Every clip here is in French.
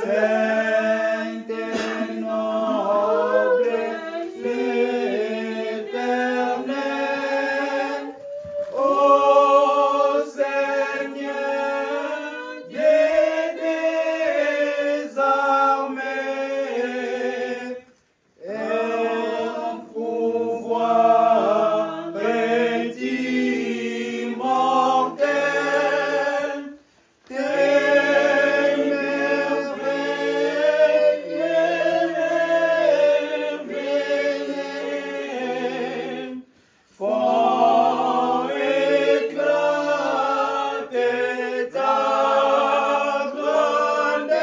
Saint et noble, l'Éternel, ô Seigneur des armées, un pouvoir est immortel, tes merveilles révélées font éclater ta grandeur,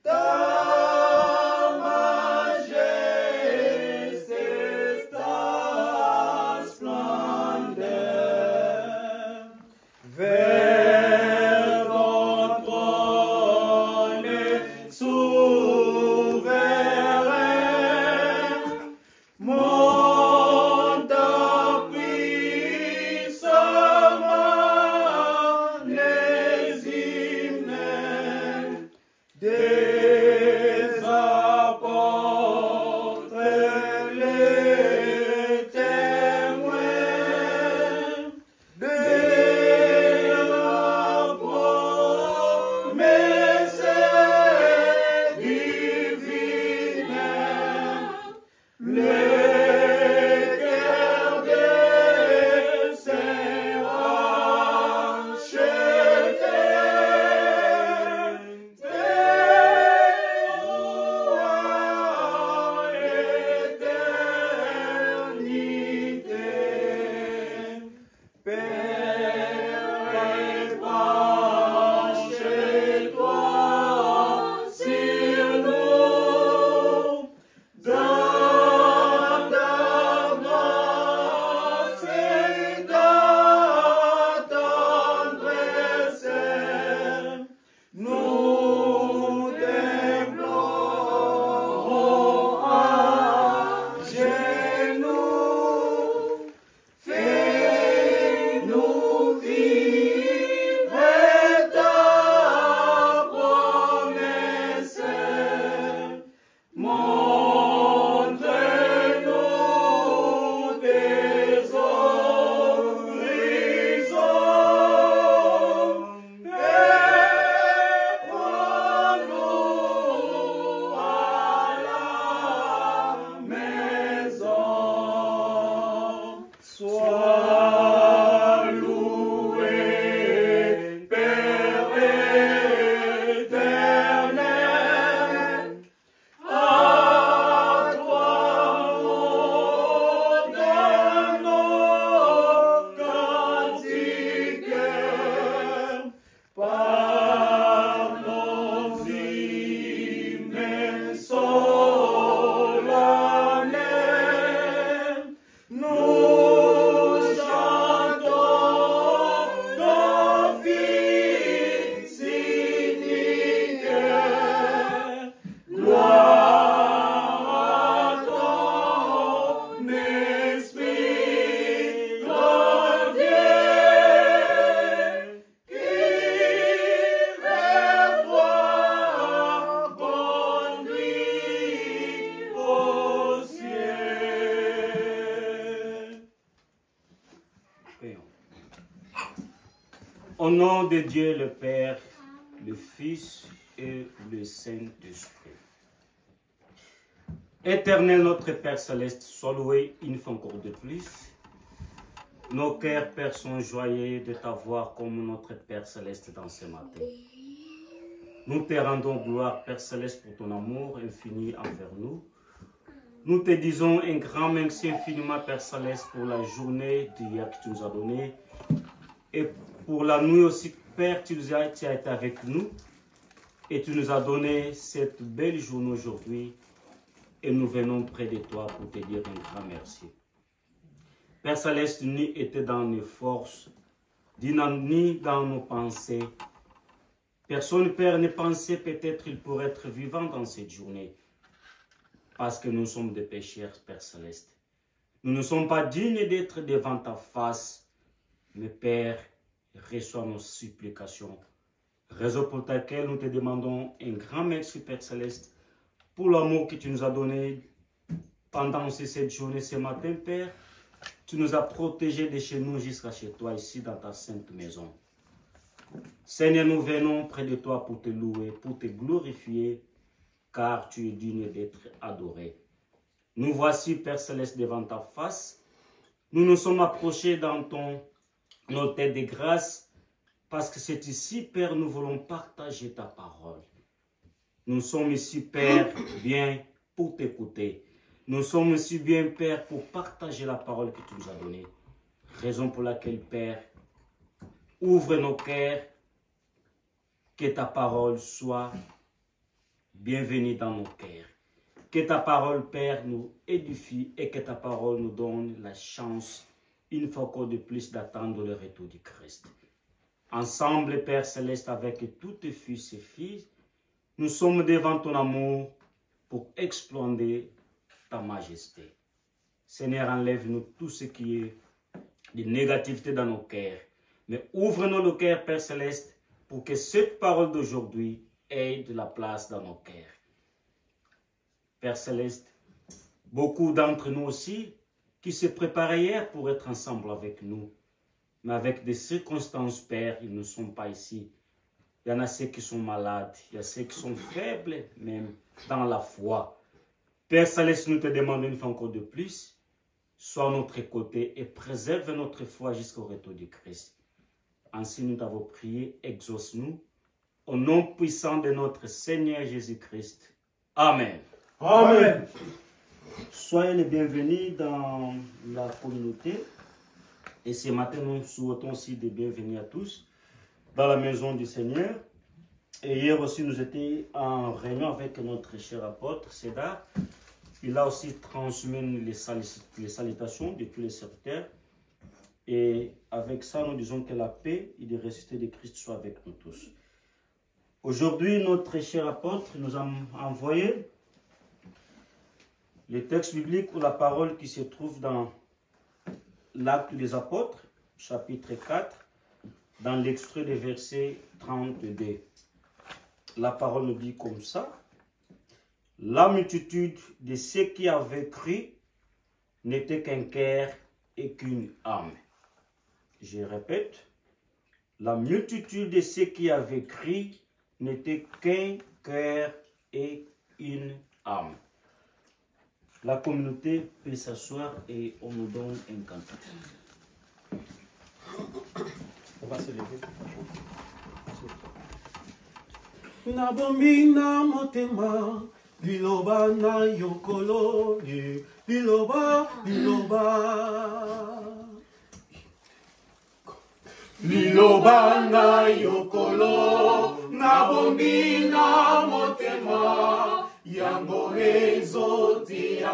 ta majesté, ta splendeur. Vers ton trône souverain, monte en puissamment les hymnes des apôtres, les témoins de la promesse divine. Le cœur de ses rachetés, tes rois l'éternité. Père, épanche-toi sur nous, dans ta grâce et ta tendresse. Nous t'implorons à genoux. Fais-nous vivre ta promesse. Montre-nous tes horizons et prends-nous à la maison. Sois loué, Père éternel. À toi, on donne nos cantiques, par nos hymnes solennels. Nous chantons d'office unique. Gloire à ton esprit glorieux, qui vers toi conduit au ciel. Prions. Au nom de Dieu le Père, le Fils et le Saint-Esprit. Éternel notre Père Céleste, sois loué une fois encore de plus. Nos cœurs, Père, sont joyeux de t'avoir comme notre Père Céleste dans ce matin. Nous te rendons gloire, Père Céleste, pour ton amour infini envers nous. Nous te disons un grand merci infiniment, Père Céleste, pour la journée d'hier que tu nous as donnée. Et pour la nuit aussi, Père, tu as été avec nous. Et tu nous as donné cette belle journée aujourd'hui. Et nous venons près de toi pour te dire un grand merci. Père Céleste, ni était dans nos forces, ni dans nos pensées. Personne, Père, ne pensait peut-être qu'il pourrait être vivant dans cette journée. Parce que nous sommes des pécheurs, Père Céleste. Nous ne sommes pas dignes d'être devant ta face. Mais Père, reçois nos supplications. Raison pour laquelle nous te demandons un grand merci, Père Céleste, pour l'amour que tu nous as donné pendant ces 7 journées, ce matin, Père. Tu nous as protégés de chez nous jusqu'à chez toi, ici dans ta sainte maison. Seigneur, nous venons près de toi pour te louer, pour te glorifier, car tu es digne d'être adoré. Nous voici, Père Céleste, devant ta face. Nous nous sommes approchés dans ton hôtel de grâce, parce que c'est ici, Père, nous voulons partager ta parole. Nous sommes ici, Père, bien pour t'écouter. Nous sommes ici bien, Père, pour partager la parole que tu nous as donnée. Raison pour laquelle, Père, ouvre nos cœurs, que ta parole soit bienvenue dans nos cœurs. Que ta parole, Père, nous édifie et que ta parole nous donne la chance, une fois encore de plus, d'attendre le retour du Christ. Ensemble, Père Céleste, avec tous tes fils et filles, nous sommes devant ton amour pour exploiter ta majesté. Seigneur, enlève-nous tout ce qui est de négativité dans nos cœurs. Mais ouvre-nous le cœur, Père Céleste, pour que cette parole d'aujourd'hui ait de la place dans nos cœurs. Père Céleste, beaucoup d'entre nous aussi qui se préparaient hier pour être ensemble avec nous, mais avec des circonstances, Père, ils ne sont pas ici. Il y en a ceux qui sont malades, il y a ceux qui sont faibles, même dans la foi. Père Céleste, nous te demandons une fois encore de plus, sois à notre côté et préserve notre foi jusqu'au retour du Christ. Ainsi nous t'avons prié, exauce-nous, au nom puissant de notre Seigneur Jésus-Christ. Amen. Amen. Soyez les bienvenus dans la communauté. Et ce matin, nous souhaitons aussi des bienvenus à tous dans la maison du Seigneur. Et hier aussi, nous étions en réunion avec notre cher apôtre Cédar. Il a aussi transmis les salutations de tous les serviteurs. Et avec ça, nous disons que la paix et le ressuscité de Christ soit avec nous tous. Aujourd'hui, notre cher apôtre nous a envoyé le texte biblique ou la parole qui se trouve dans l'Acte des Apôtres, chapitre 4, dans l'extrait des versets 32. La parole nous dit comme ça. La multitude de ceux qui avaient cru n'était qu'un cœur et qu'une âme. Je répète, la multitude de ceux qui avaient cru n'était qu'un cœur et une âme. La communauté peut s'asseoir et on nous donne un cantique. On va se lever. Nabomina motema, liloba na yokolo, liloba, liloba. Liloba na yokolo, nabomina motema, yango ezotiama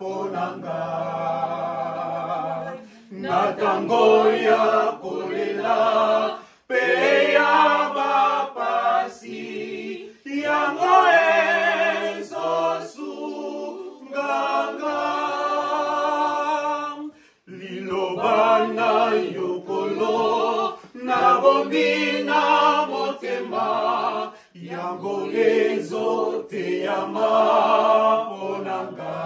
ponanga. Natango ya kolela, pe ya bapasi, yango ezosunganga. Liloba na yokolo, nabombina motema, yango ezoteyama ponanga.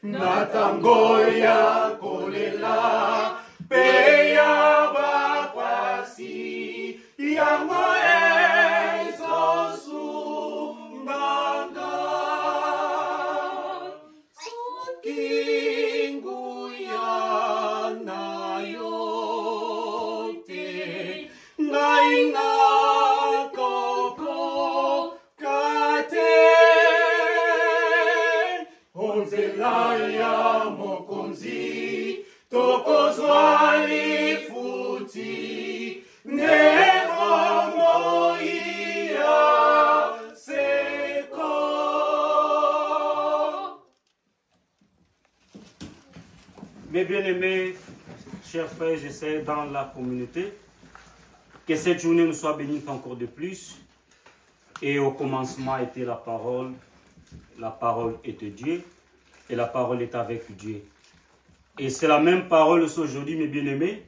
Natango ya kolela, pe ya bakwasi, yango ezosunganga. Kingu ya na yo te, ngai na koko kate. Onzela ya mokonzi, tokozwa lifuti, nekongo iya seko. Mes bien-aimés, chers frères et sœurs dans la communauté, que cette journée nous soit bénie encore de plus. Et au commencement était la parole était Dieu, et la parole est avec Dieu. Et c'est la même parole aujourd'hui, mes bien-aimés.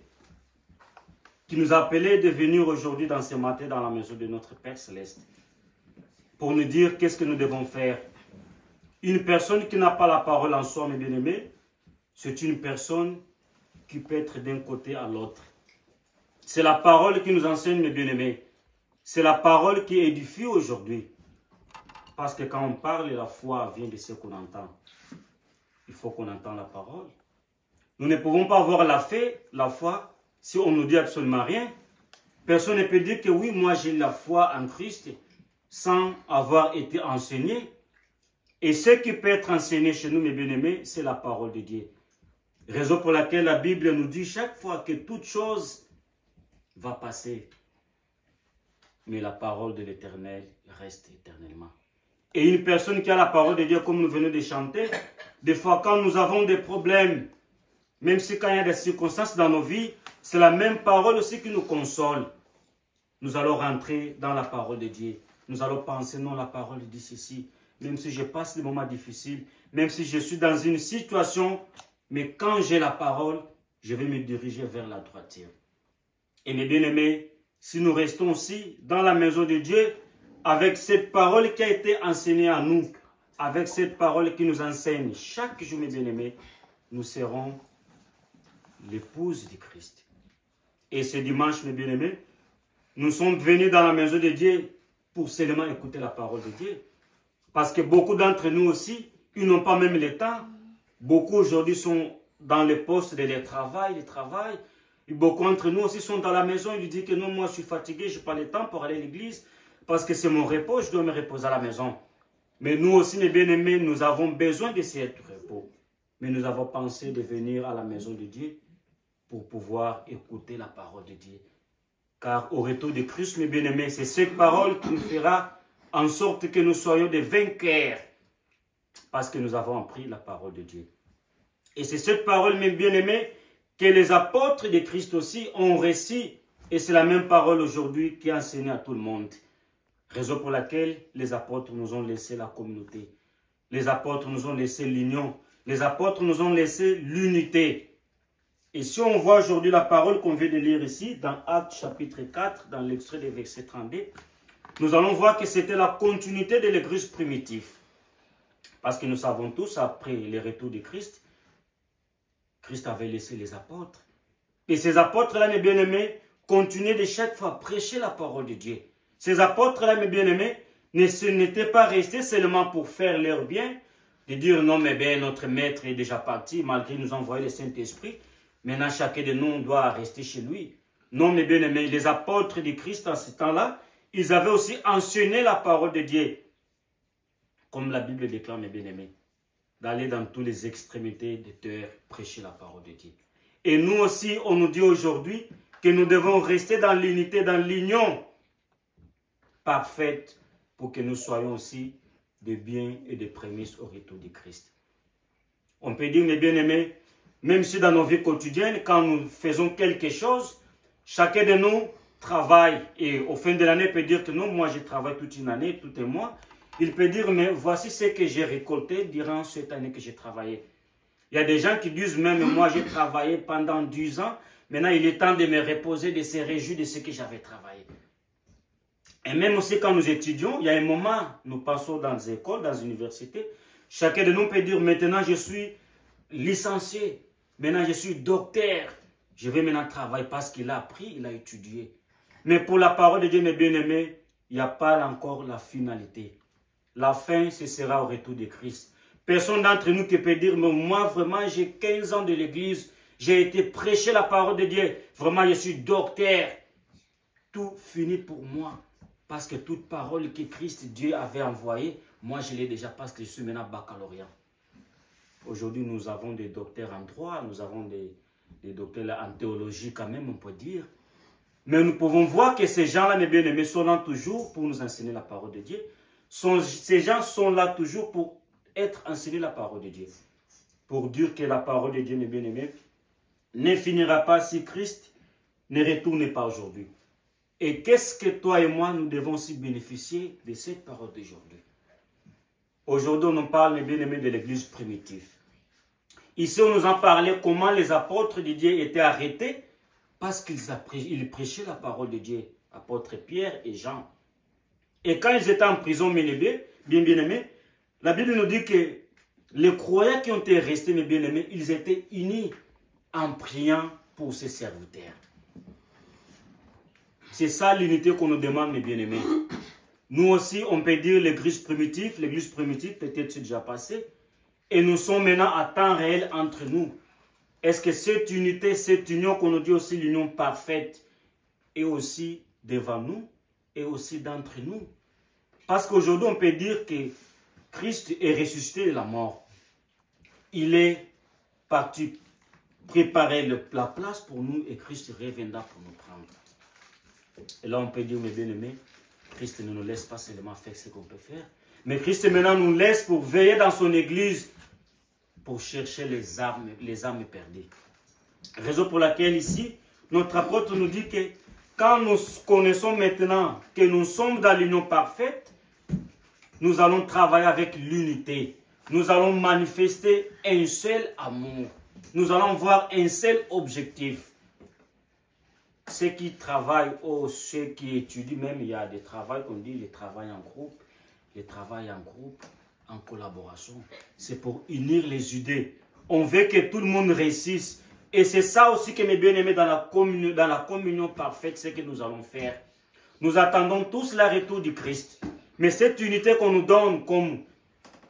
qui nous a appelés de venir aujourd'hui dans ce matin dans la maison de notre Père Céleste pour nous dire qu'est-ce que nous devons faire. Une personne qui n'a pas la parole en soi, mes bien-aimés, c'est une personne qui peut être d'un côté à l'autre. C'est la parole qui nous enseigne, mes bien-aimés. C'est la parole qui édifie aujourd'hui. Parce que quand on parle, la foi vient de ce qu'on entend. Il faut qu'on entende la parole. Nous ne pouvons pas avoir la foi, si on ne nous dit absolument rien. Personne ne peut dire que oui, moi j'ai la foi en Christ sans avoir été enseigné. Et ce qui peut être enseigné chez nous, mes bien-aimés, c'est la parole de Dieu. Raison pour laquelle la Bible nous dit chaque fois que toute chose va passer. Mais la parole de l'Éternel reste éternellement. Et une personne qui a la parole de Dieu, comme nous venons de chanter, des fois quand nous avons des problèmes, même si quand il y a des circonstances dans nos vies, c'est la même parole aussi qui nous console. Nous allons rentrer dans la parole de Dieu. Nous allons penser, non, la parole dit ceci. Même si je passe des moments difficiles, même si je suis dans une situation, mais quand j'ai la parole, je vais me diriger vers la droiture. Et mes bien-aimés, si nous restons aussi dans la maison de Dieu, avec cette parole qui a été enseignée à nous, avec cette parole qui nous enseigne chaque jour, mes bien-aimés, nous serons l'épouse de Christ. Et ce dimanche, mes bien-aimés, nous sommes venus dans la maison de Dieu pour seulement écouter la parole de Dieu. Parce que beaucoup d'entre nous aussi, ils n'ont pas même le temps. Beaucoup aujourd'hui sont dans les postes de leur travail, Et beaucoup d'entre nous aussi sont dans la maison. Ils disent que non, moi je suis fatigué, je n'ai pas le temps pour aller à l'église. Parce que c'est mon repos, je dois me reposer à la maison. Mais nous aussi, mes bien-aimés, nous avons besoin de ce repos. Mais nous avons pensé de venir à la maison de Dieu pour pouvoir écouter la parole de Dieu. Car au retour de Christ, mes bien-aimés, c'est cette parole qui nous fera en sorte que nous soyons des vainqueurs. Parce que nous avons appris la parole de Dieu. Et c'est cette parole, mes bien-aimés, que les apôtres de Christ aussi ont reçu. Et c'est la même parole aujourd'hui qui est enseignée à tout le monde. Raison pour laquelle les apôtres nous ont laissé la communauté. Les apôtres nous ont laissé l'union. Les apôtres nous ont laissé l'unité. Et si on voit aujourd'hui la parole qu'on vient de lire ici, dans Actes chapitre 4, dans l'extrait des versets 32, nous allons voir que c'était la continuité de l'église primitive. Parce que nous savons tous, après le retour de Christ, Christ avait laissé les apôtres. Et ces apôtres-là, mes bien-aimés, continuaient de chaque fois prêcher la parole de Dieu. Ces apôtres-là, mes bien-aimés, n'étaient pas restés seulement pour faire leur bien, de dire non, mais bien, notre maître est déjà parti, malgré nous envoyer le Saint-Esprit. Maintenant, chacun de nous doit rester chez lui. Non, mes bien-aimés, les apôtres de Christ en ce temps-là, ils avaient aussi enseigné la parole de Dieu. Comme la Bible déclare, mes bien-aimés, d'aller dans toutes les extrémités de terre, prêcher la parole de Dieu. Et nous aussi, on nous dit aujourd'hui que nous devons rester dans l'unité, dans l'union parfaite pour que nous soyons aussi des biens et des prémices au retour de Christ. On peut dire, mes bien-aimés, même si dans nos vies quotidiennes, quand nous faisons quelque chose, chacun de nous travaille et au fin de l'année peut dire que non, moi je travaille toute une année, tout un mois. Il peut dire, mais voici ce que j'ai récolté durant cette année que j'ai travaillé. Il y a des gens qui disent même, moi j'ai travaillé pendant 10 ans, maintenant il est temps de me reposer, de se réjouir de ce que j'avais travaillé. Et même aussi quand nous étudions, il y a un moment, nous passons dans les écoles, dans les universités, chacun de nous peut dire, maintenant je suis licencié, maintenant je suis docteur, je vais maintenant travailler parce qu'il a appris, il a étudié. Mais pour la parole de Dieu, mes bien-aimés, il n'y a pas encore la finalité. La fin, ce sera au retour de Christ. Personne d'entre nous qui peut dire, mais moi vraiment j'ai 15 ans de l'église, j'ai été prêcher la parole de Dieu, vraiment je suis docteur. Tout finit pour moi. Parce que toute parole que Christ, Dieu avait envoyée, moi je l'ai déjà parce que je suis maintenant baccalauréat. Aujourd'hui nous avons des docteurs en droit, nous avons des docteurs en théologie quand même, on peut dire. Mais nous pouvons voir que ces gens-là, mes bien-aimés, sont là toujours pour nous enseigner la parole de Dieu. Ces gens sont là toujours pour être enseignés la parole de Dieu. Pour dire que la parole de Dieu, mes bien-aimés, ne finira pas si Christ ne retourne pas aujourd'hui. Et qu'est-ce que toi et moi, nous devons aussi bénéficier de cette parole d'aujourd'hui? Aujourd'hui, on nous parle, mes bien-aimés, de l'église primitive. Ici, on nous en parlait comment les apôtres de Dieu étaient arrêtés Parce qu'ils prêchaient la parole de Dieu, apôtres Pierre et Jean. Et quand ils étaient en prison, bien-aimés, la Bible nous dit que les croyants qui ont été restés, mes bien-aimés, ils étaient unis en priant pour ses serviteurs. C'est ça l'unité qu'on nous demande, mes bien-aimés. Nous aussi, on peut dire l'église primitive, peut-être c'est déjà passé. Et nous sommes maintenant à temps réel entre nous. Est-ce que cette unité, cette union qu'on nous dit aussi l'union parfaite, est aussi devant nous et aussi d'entre nous? Parce qu'aujourd'hui, on peut dire que Christ est ressuscité de la mort. Il est parti préparer la place pour nous et Christ reviendra pour nous prendre. Et là, on peut dire, mes bien-aimés, Christ ne nous laisse pas seulement faire ce qu'on peut faire, mais Christ maintenant nous laisse pour veiller dans son église, pour chercher les âmes perdues. Raison pour laquelle ici, notre apôtre nous dit que quand nous connaissons maintenant que nous sommes dans l'union parfaite, nous allons travailler avec l'unité. Nous allons manifester un seul amour. Nous allons voir un seul objectif. Ceux qui travaillent ou ceux qui étudient, même il y a des travaux qu'on dit, les travails en groupe, en collaboration. C'est pour unir les idées. On veut que tout le monde réussisse. Et c'est ça aussi que mes bien-aimés dans la communion parfaite, c'est que nous allons faire. Nous attendons tous le retour du Christ. Mais cette unité qu'on nous donne, comme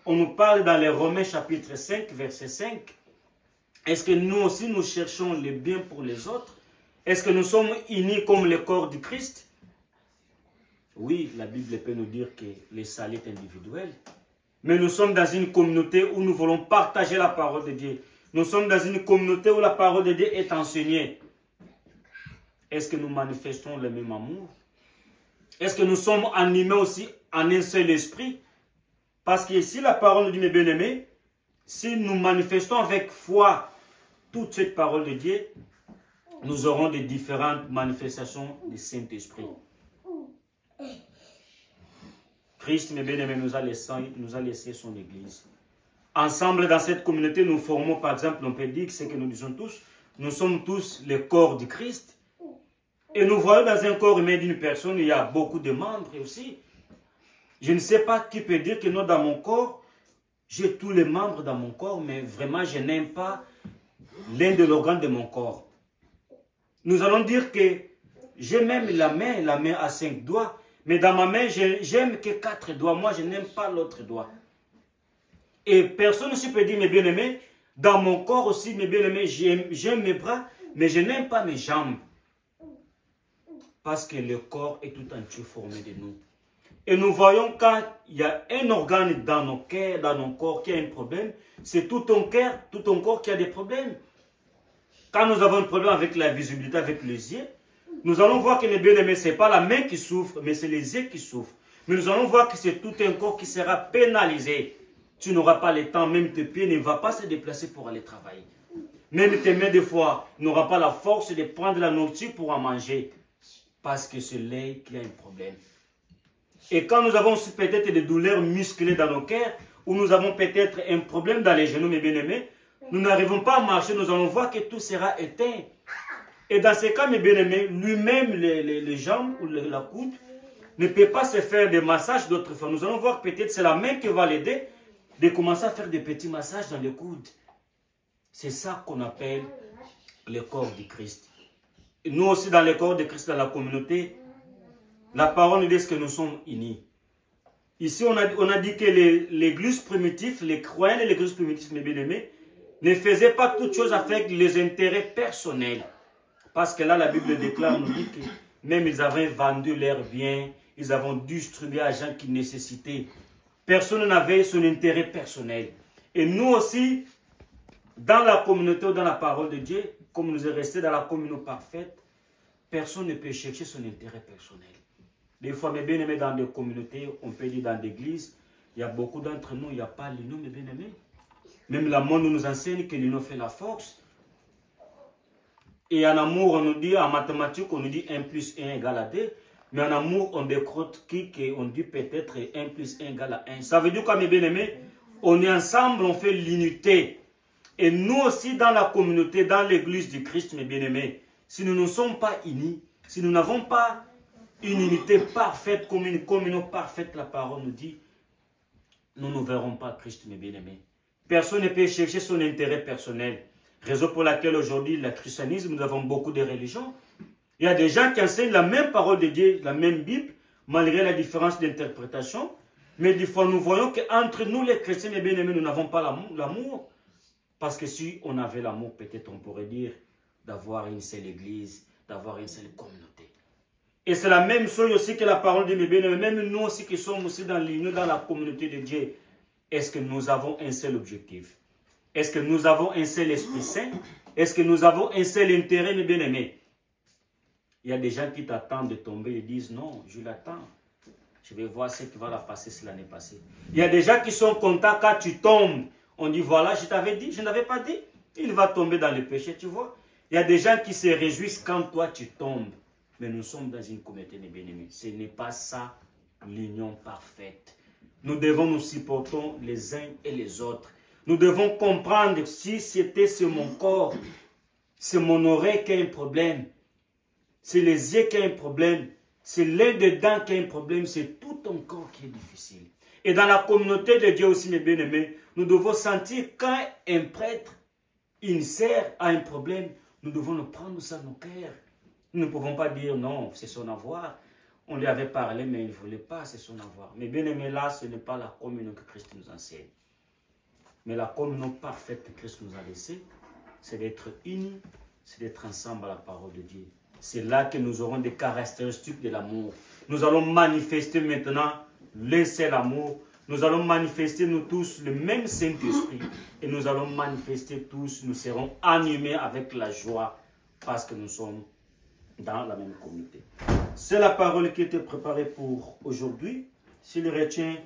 on nous parle dans les Romains chapitre 5, verset 5, est-ce que nous aussi nous cherchons le bien pour les autres? Est-ce que nous sommes unis comme le corps du Christ? Oui, la Bible peut nous dire que le salut est individuel. Mais nous sommes dans une communauté où nous voulons partager la parole de Dieu. Nous sommes dans une communauté où la parole de Dieu est enseignée. Est-ce que nous manifestons le même amour? Est-ce que nous sommes animés aussi en un seul esprit? Parce que si la parole de Dieu, mes bien-aimés, si nous manifestons avec foi toute cette parole de Dieu, nous aurons des différentes manifestations du Saint-Esprit. Christ, mes bien-aimés, nous a laissé son Église. Ensemble, dans cette communauté, nous formons, par exemple, on peut dire ce que nous disons tous, nous sommes tous le corps du Christ. Et nous voyons dans un corps humain d'une personne, il y a beaucoup de membres aussi. Je ne sais pas qui peut dire que non, dans mon corps, j'ai tous les membres dans mon corps, mais vraiment, je n'aime pas l'un de l'organe de mon corps. Nous allons dire que j'ai même la main à 5 doigts, mais dans ma main, j'aime que 4 doigts. Moi, je n'aime pas l'autre doigt. Et personne ne peut dire, mes bien-aimés, dans mon corps aussi, mes bien-aimés, j'aime mes bras, mais je n'aime pas mes jambes. Parce que le corps est tout entier formé de nous. Et nous voyons quand il y a un organe dans nos cœurs, dans nos corps qui a un problème, c'est tout ton cœur, tout ton corps qui a des problèmes. Quand nous avons un problème avec la visibilité, avec les yeux, nous allons voir que les bien-aimés, ce n'est pas la main qui souffre, mais c'est les yeux qui souffrent. Mais nous allons voir que c'est tout un corps qui sera pénalisé. Tu n'auras pas le temps, même tes pieds ne vont pas se déplacer pour aller travailler. Même tes mains, des fois, n'auront pas la force de prendre la nourriture pour en manger. Parce que c'est l'œil qui a un problème. Et quand nous avons peut-être des douleurs musclées dans nos cœurs, ou nous avons peut-être un problème dans les genoux, mes bien-aimés, nous n'arrivons pas à marcher, nous allons voir que tout sera éteint. Et dans ces cas, mes bien-aimés, lui-même, les jambes ou la coude, ne peut pas se faire des massages d'autres fois. Nous allons voir peut-être c'est la main qui va l'aider de commencer à faire des petits massages dans les coudes. C'est ça qu'on appelle le corps du Christ. Et nous aussi, dans le corps de Christ, dans la communauté, la parole nous dit que nous sommes unis. Ici, on a dit que l'église primitive, les croyants de l'église primitive, mes bien-aimés, ne faisaient pas toutes choses avec les intérêts personnels. Parce que là, la Bible déclare, nous dit que même ils avaient vendu leurs biens, ils avaient distribué à gens qui nécessitaient. Personne n'avait son intérêt personnel. Et nous aussi, dans la communauté ou dans la parole de Dieu, comme nous sommes restés dans la communauté parfaite, personne ne peut chercher son intérêt personnel. Des fois, mes bien-aimés, dans des communautés, on peut dire dans l'église, il y a beaucoup d'entre nous, il n'y a pas l'union, mes bien-aimés. Même la monde nous enseigne que l'union fait la force. Et en amour, on nous dit, en mathématiques, on nous dit 1 plus 1 égale à 2. Mais en amour, on décortique et on dit peut-être 1 plus 1 égale à 1. Ça veut dire quoi, mes bien-aimés? On est ensemble, on fait l'unité. Et nous aussi, dans la communauté, dans l'église du Christ, mes bien-aimés, si nous ne sommes pas unis, si nous n'avons pas une unité parfaite, comme une communion parfaite, la parole nous dit, nous ne verrons pas Christ, mes bien-aimés. Personne ne peut chercher son intérêt personnel. Raison pour laquelle aujourd'hui, le christianisme, nous avons beaucoup de religions. Il y a des gens qui enseignent la même parole de Dieu, la même Bible, malgré la différence d'interprétation. Mais des fois, nous voyons qu'entre nous, les chrétiens, mes bien-aimés, nous n'avons pas l'amour. Parce que si on avait l'amour, peut-être on pourrait dire d'avoir une seule église, d'avoir une seule communauté. Et c'est la même chose aussi que la parole de mes bien-aimés. Même nous aussi qui sommes aussi dans l'union, dans la communauté de Dieu. Est-ce que nous avons un seul objectif? Est-ce que nous avons un seul Esprit Saint? Est-ce que nous avons un seul intérêt, mes bien-aimés? Il y a des gens qui t'attendent de tomber et disent non, je l'attends. Je vais voir ce qui va la passer si l'année passée. Il y a des gens qui sont contents quand tu tombes. On dit voilà, je t'avais dit, je n'avais pas dit. Il va tomber dans le péché, tu vois. Il y a des gens qui se réjouissent quand toi tu tombes. Mais nous sommes dans une communauté de bien-aimés. Ce n'est pas ça l'union parfaite. Nous devons nous supporter les uns et les autres. Nous devons comprendre si c'était sur mon corps, c'est mon oreille qui a un problème. C'est les yeux qui ont un problème. C'est l'un des dents qui a un problème. C'est tout ton corps qui est difficile. Et dans la communauté de Dieu aussi, mes bien-aimés, nous devons sentir quand un prêtre, une sœur a un problème, nous devons le prendre ça dans nos cœurs. Nous ne pouvons pas dire non, c'est son avoir. On lui avait parlé, mais il ne voulait pas, c'est son avoir. Mais bien-aimés, là, ce n'est pas la communion que Christ nous enseigne. Mais la communion parfaite que Christ nous a laissée, c'est d'être unis, c'est d'être ensemble à la parole de Dieu. C'est là que nous aurons des caractéristiques de l'amour. Nous allons manifester maintenant le seul amour. Nous allons manifester nous tous le même Saint-Esprit. Et nous allons manifester tous, nous serons animés avec la joie parce que nous sommes dans la même communauté. C'est la parole qui était préparée pour aujourd'hui. S'il retient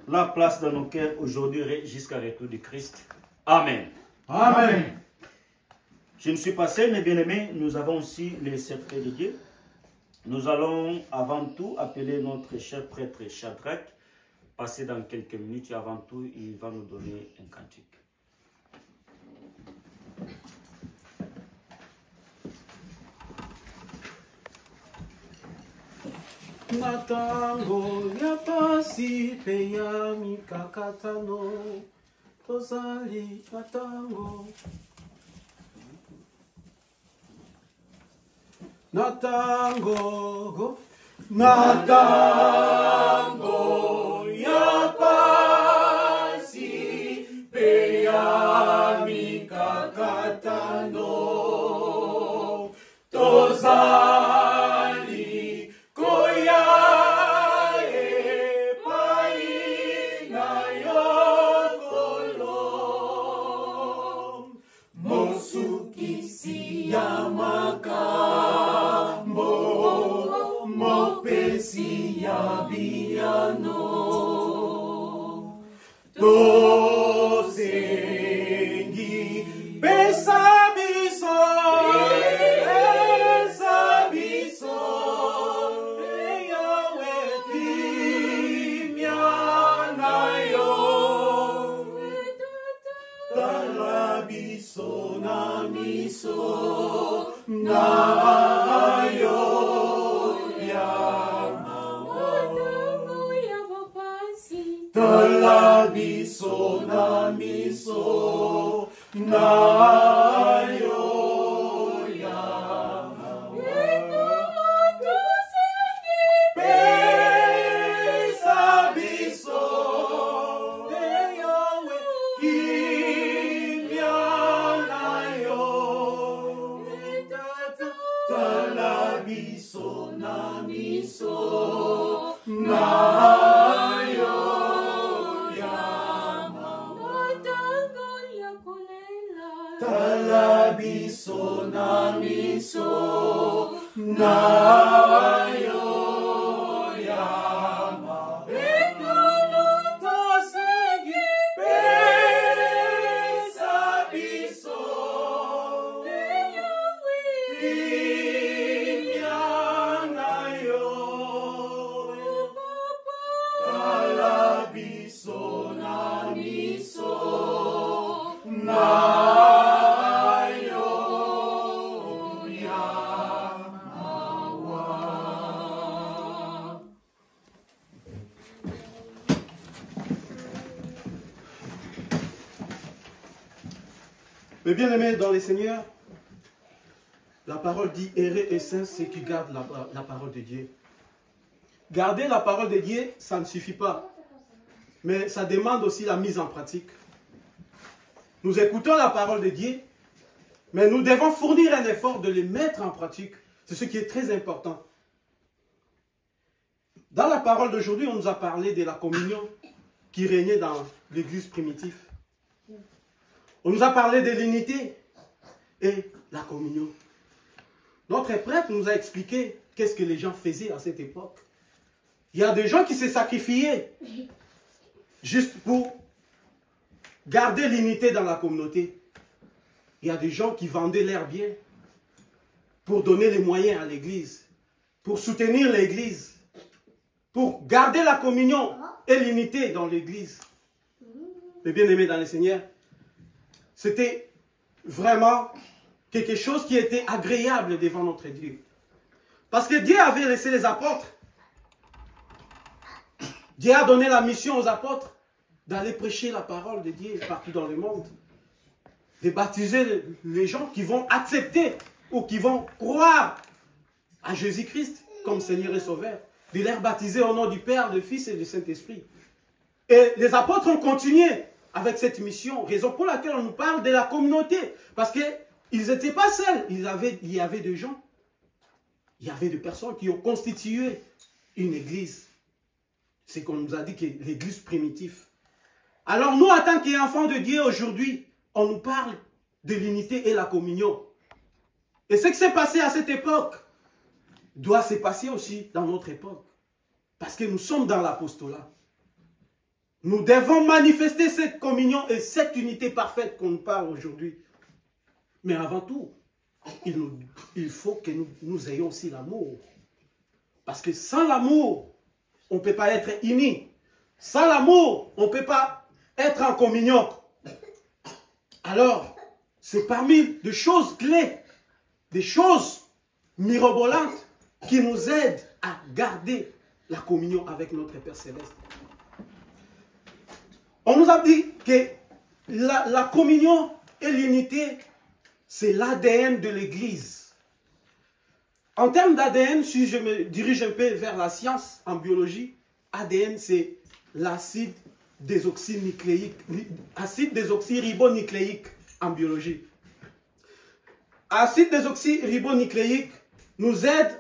la place dans nos cœurs aujourd'hui jusqu'à le retour de Christ. Amen. Amen. Je ne suis pas seul, mes bien-aimés, nous avons aussi les secrets de Dieu. Nous allons avant tout appeler notre cher prêtre Shadrach, passer dans quelques minutes et avant tout, il va nous donner un cantique. Natango ya pasi pe ya mikakatano tozali natango natango ya pasi pe ya mikakatano tozali koya epai na yokolo mosukisi ya makambo mopesi ya biyano tosengi pesa biso eyawe kimia na yo tala biso na miso na yo tala biso na miso na yo pesa biso eyawe kimia na yo tala biso na miso na yo tala biso na miso na yo yama tosengi pesa biso kimia na yo tala biso na miso na yo. Mais bien aimé dans les Seigneurs, la parole dit errer et saint, c'est qui garde la parole de Dieu. Garder la parole de Dieu, ça ne suffit pas. Mais ça demande aussi la mise en pratique. Nous écoutons la parole de Dieu, mais nous devons fournir un effort de les mettre en pratique. C'est ce qui est très important. Dans la parole d'aujourd'hui, on nous a parlé de la communion qui régnait dans l'église primitive. On nous a parlé de l'unité et la communion. Notre prêtre nous a expliqué qu'est-ce que les gens faisaient à cette époque. Il y a des gens qui se sacrifiaient juste pour garder l'unité dans la communauté. Il y a des gens qui vendaient leurs biens pour donner les moyens à l'église, pour soutenir l'église, pour garder la communion et l'unité dans l'église. Mais bien aimés dans le Seigneur, c'était vraiment quelque chose qui était agréable devant notre Dieu. Parce que Dieu avait laissé les apôtres. Dieu a donné la mission aux apôtres d'aller prêcher la parole de Dieu partout dans le monde. De baptiser les gens qui vont accepter ou qui vont croire à Jésus-Christ comme Seigneur et Sauveur. De les baptiser au nom du Père, du Fils et du Saint-Esprit. Et les apôtres ont continué avec cette mission, raison pour laquelle on nous parle de la communauté. Parce qu'ils n'étaient pas seuls, il y avait des gens, il y avait des personnes qui ont constitué une église. C'est qu'on nous a dit que l'église primitive. Alors nous, en tant qu'enfants de Dieu aujourd'hui, on nous parle de l'unité et la communion. Et ce qui s'est passé à cette époque doit se passer aussi dans notre époque. Parce que nous sommes dans l'apostolat. Nous devons manifester cette communion et cette unité parfaite qu'on nous parle aujourd'hui. Mais avant tout, il faut que nous ayons aussi l'amour. Parce que sans l'amour, on ne peut pas être unis. Sans l'amour, on ne peut pas être en communion. Alors, c'est parmi des choses clés, des choses mirobolantes qui nous aident à garder la communion avec notre Père Céleste. On nous a dit que la communion et l'unité, c'est l'ADN de l'Église. En termes d'ADN, si je me dirige un peu vers la science en biologie, ADN c'est l'acide désoxynucléique, acide désoxyribonucléique en biologie. Acide désoxyribonucléique nous aide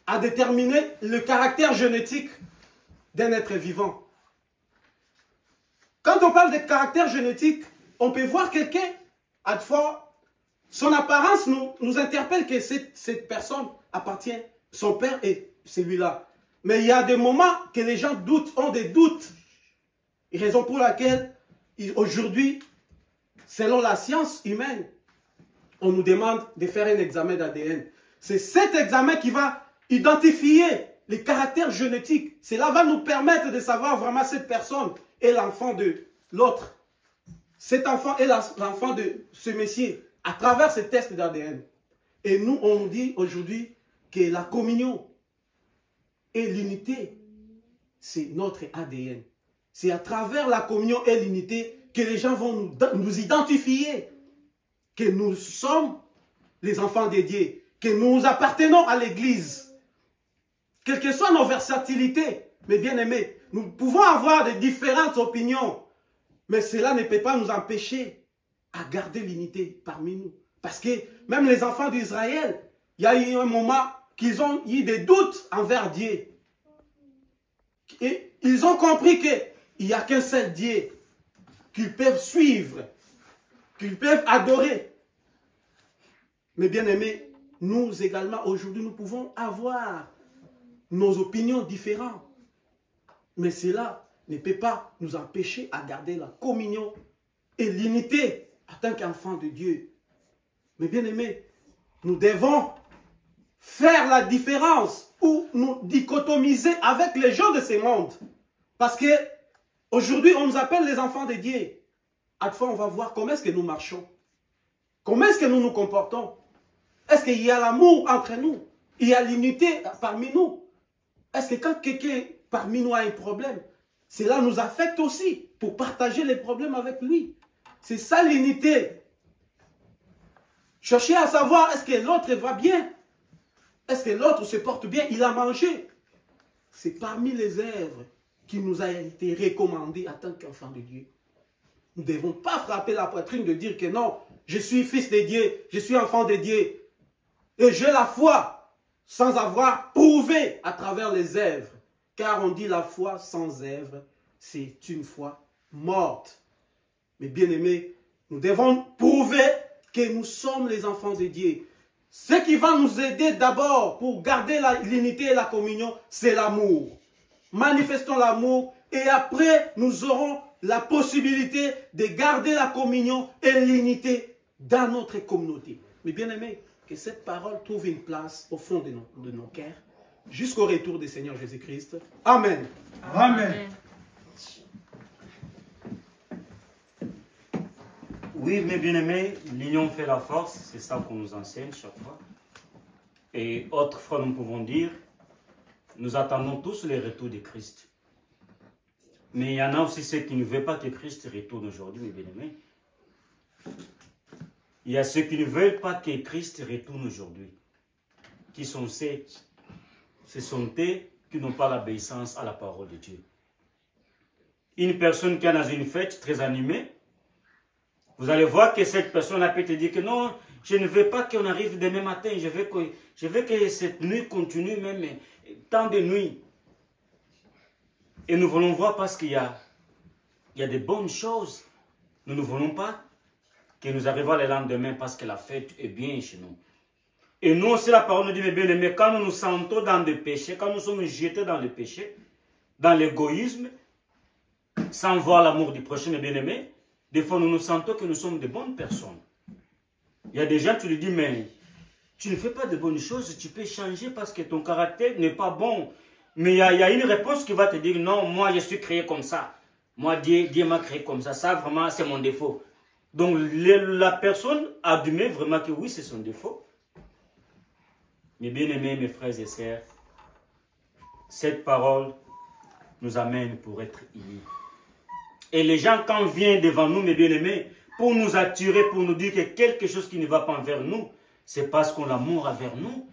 à déterminer le caractère génétique d'un être vivant. Quand on parle de caractère génétique, on peut voir quelqu'un, à fois, son apparence nous interpelle que cette personne appartient, son père est celui-là. Mais il y a des moments que les gens ont des doutes. Raison pour laquelle, aujourd'hui, selon la science humaine, on nous demande de faire un examen d'ADN. C'est cet examen qui va identifier les caractères génétiques. Cela va nous permettre de savoir vraiment cette personne est l'enfant de l'autre. Cet enfant est l'enfant de ce monsieur à travers ce test d'ADN. Et nous, on nous dit aujourd'hui que la communion et l'unité, c'est notre ADN. C'est à travers la communion et l'unité que les gens vont nous identifier, que nous sommes les enfants de Dieu, que nous appartenons à l'Église. Quelles que soient nos versatilités, mes bien-aimés, nous pouvons avoir de différentes opinions, mais cela ne peut pas nous empêcher à garder l'unité parmi nous. Parce que même les enfants d'Israël, il y a eu un moment qu'ils ont eu des doutes envers Dieu. Et ils ont compris qu'il n'y a qu'un seul Dieu qu'ils peuvent suivre, qu'ils peuvent adorer. Mais bien aimés, nous également aujourd'hui, nous pouvons avoir nos opinions différentes. Mais cela ne peut pas nous empêcher à garder la communion et l'unité en tant qu'enfants de Dieu. Mais bien aimés, nous devons faire la différence ou nous dichotomiser avec les gens de ce monde. Parce que aujourd'hui, on nous appelle les enfants de Dieu. À la fois, on va voir comment est-ce que nous marchons. Comment est-ce que nous nous comportons. Est-ce qu'il y a l'amour entre nous? Il y a l'unité parmi nous? Est-ce que quand quelqu'un parmi nous a un problème, cela nous affecte aussi pour partager les problèmes avec lui? C'est ça l'unité. Cherchez à savoir, est-ce que l'autre va bien? Est-ce que l'autre se porte bien? Il a mangé. C'est parmi les œuvres qui nous a été recommandées en tant qu'enfants de Dieu. Nous ne devons pas frapper la poitrine de dire que non, je suis fils de Dieu, je suis enfant de Dieu. Et j'ai la foi sans avoir prouvé à travers les œuvres. Car on dit la foi sans œuvre, c'est une foi morte. Mais bien aimés, nous devons prouver que nous sommes les enfants de Dieu. Ce qui va nous aider d'abord pour garder l'unité et la communion, c'est l'amour. Manifestons l'amour et après nous aurons la possibilité de garder la communion et l'unité dans notre communauté. Mais bien aimés, que cette parole trouve une place au fond de nos cœurs jusqu'au retour du Seigneur Jésus-Christ. Amen. Amen. Oui, mes bien-aimés, l'union fait la force, c'est ça qu'on nous enseigne chaque fois. Et autrefois, nous pouvons dire, nous attendons tous le retour de Christ. Mais il y en a aussi ceux qui ne veulent pas que Christ retourne aujourd'hui, mes bien-aimés. Il y a ceux qui ne veulent pas que Christ retourne aujourd'hui. Qui sont ceux? Ce sont eux qui n'ont pas l'obéissance à la parole de Dieu. Une personne qui est dans une fête très animée, vous allez voir que cette personne peut te dire que non, je ne veux pas qu'on arrive demain matin, je veux que cette nuit continue même tant de nuits. Et nous voulons voir parce qu'il y a de bonnes choses. Nous ne voulons pas que nous arrivions le lendemain parce que la fête est bien chez nous. Et nous aussi, la parole nous dit, mes bien-aimés, quand nous nous sentons dans le péché, quand nous sommes jetés dans le péché, dans l'égoïsme, sans voir l'amour du prochain, mes bien-aimés, des fois nous nous sentons que nous sommes de bonnes personnes. Il y a des gens, tu lui dis, mais tu ne fais pas de bonnes choses, tu peux changer parce que ton caractère n'est pas bon. Mais il y a une réponse qui va te dire, non, moi je suis créé comme ça. Moi, Dieu m'a créé comme ça. Ça, vraiment, c'est mon défaut. Donc, la personne admet vraiment que oui, c'est son défaut. Mais bien aimés, mes frères et sœurs, cette parole nous amène pour être unis. Et les gens, quand viennent devant nous, mes bien-aimés, pour nous attirer, pour nous dire que quelque chose qui ne va pas envers nous, c'est parce qu'on l'amour envers nous.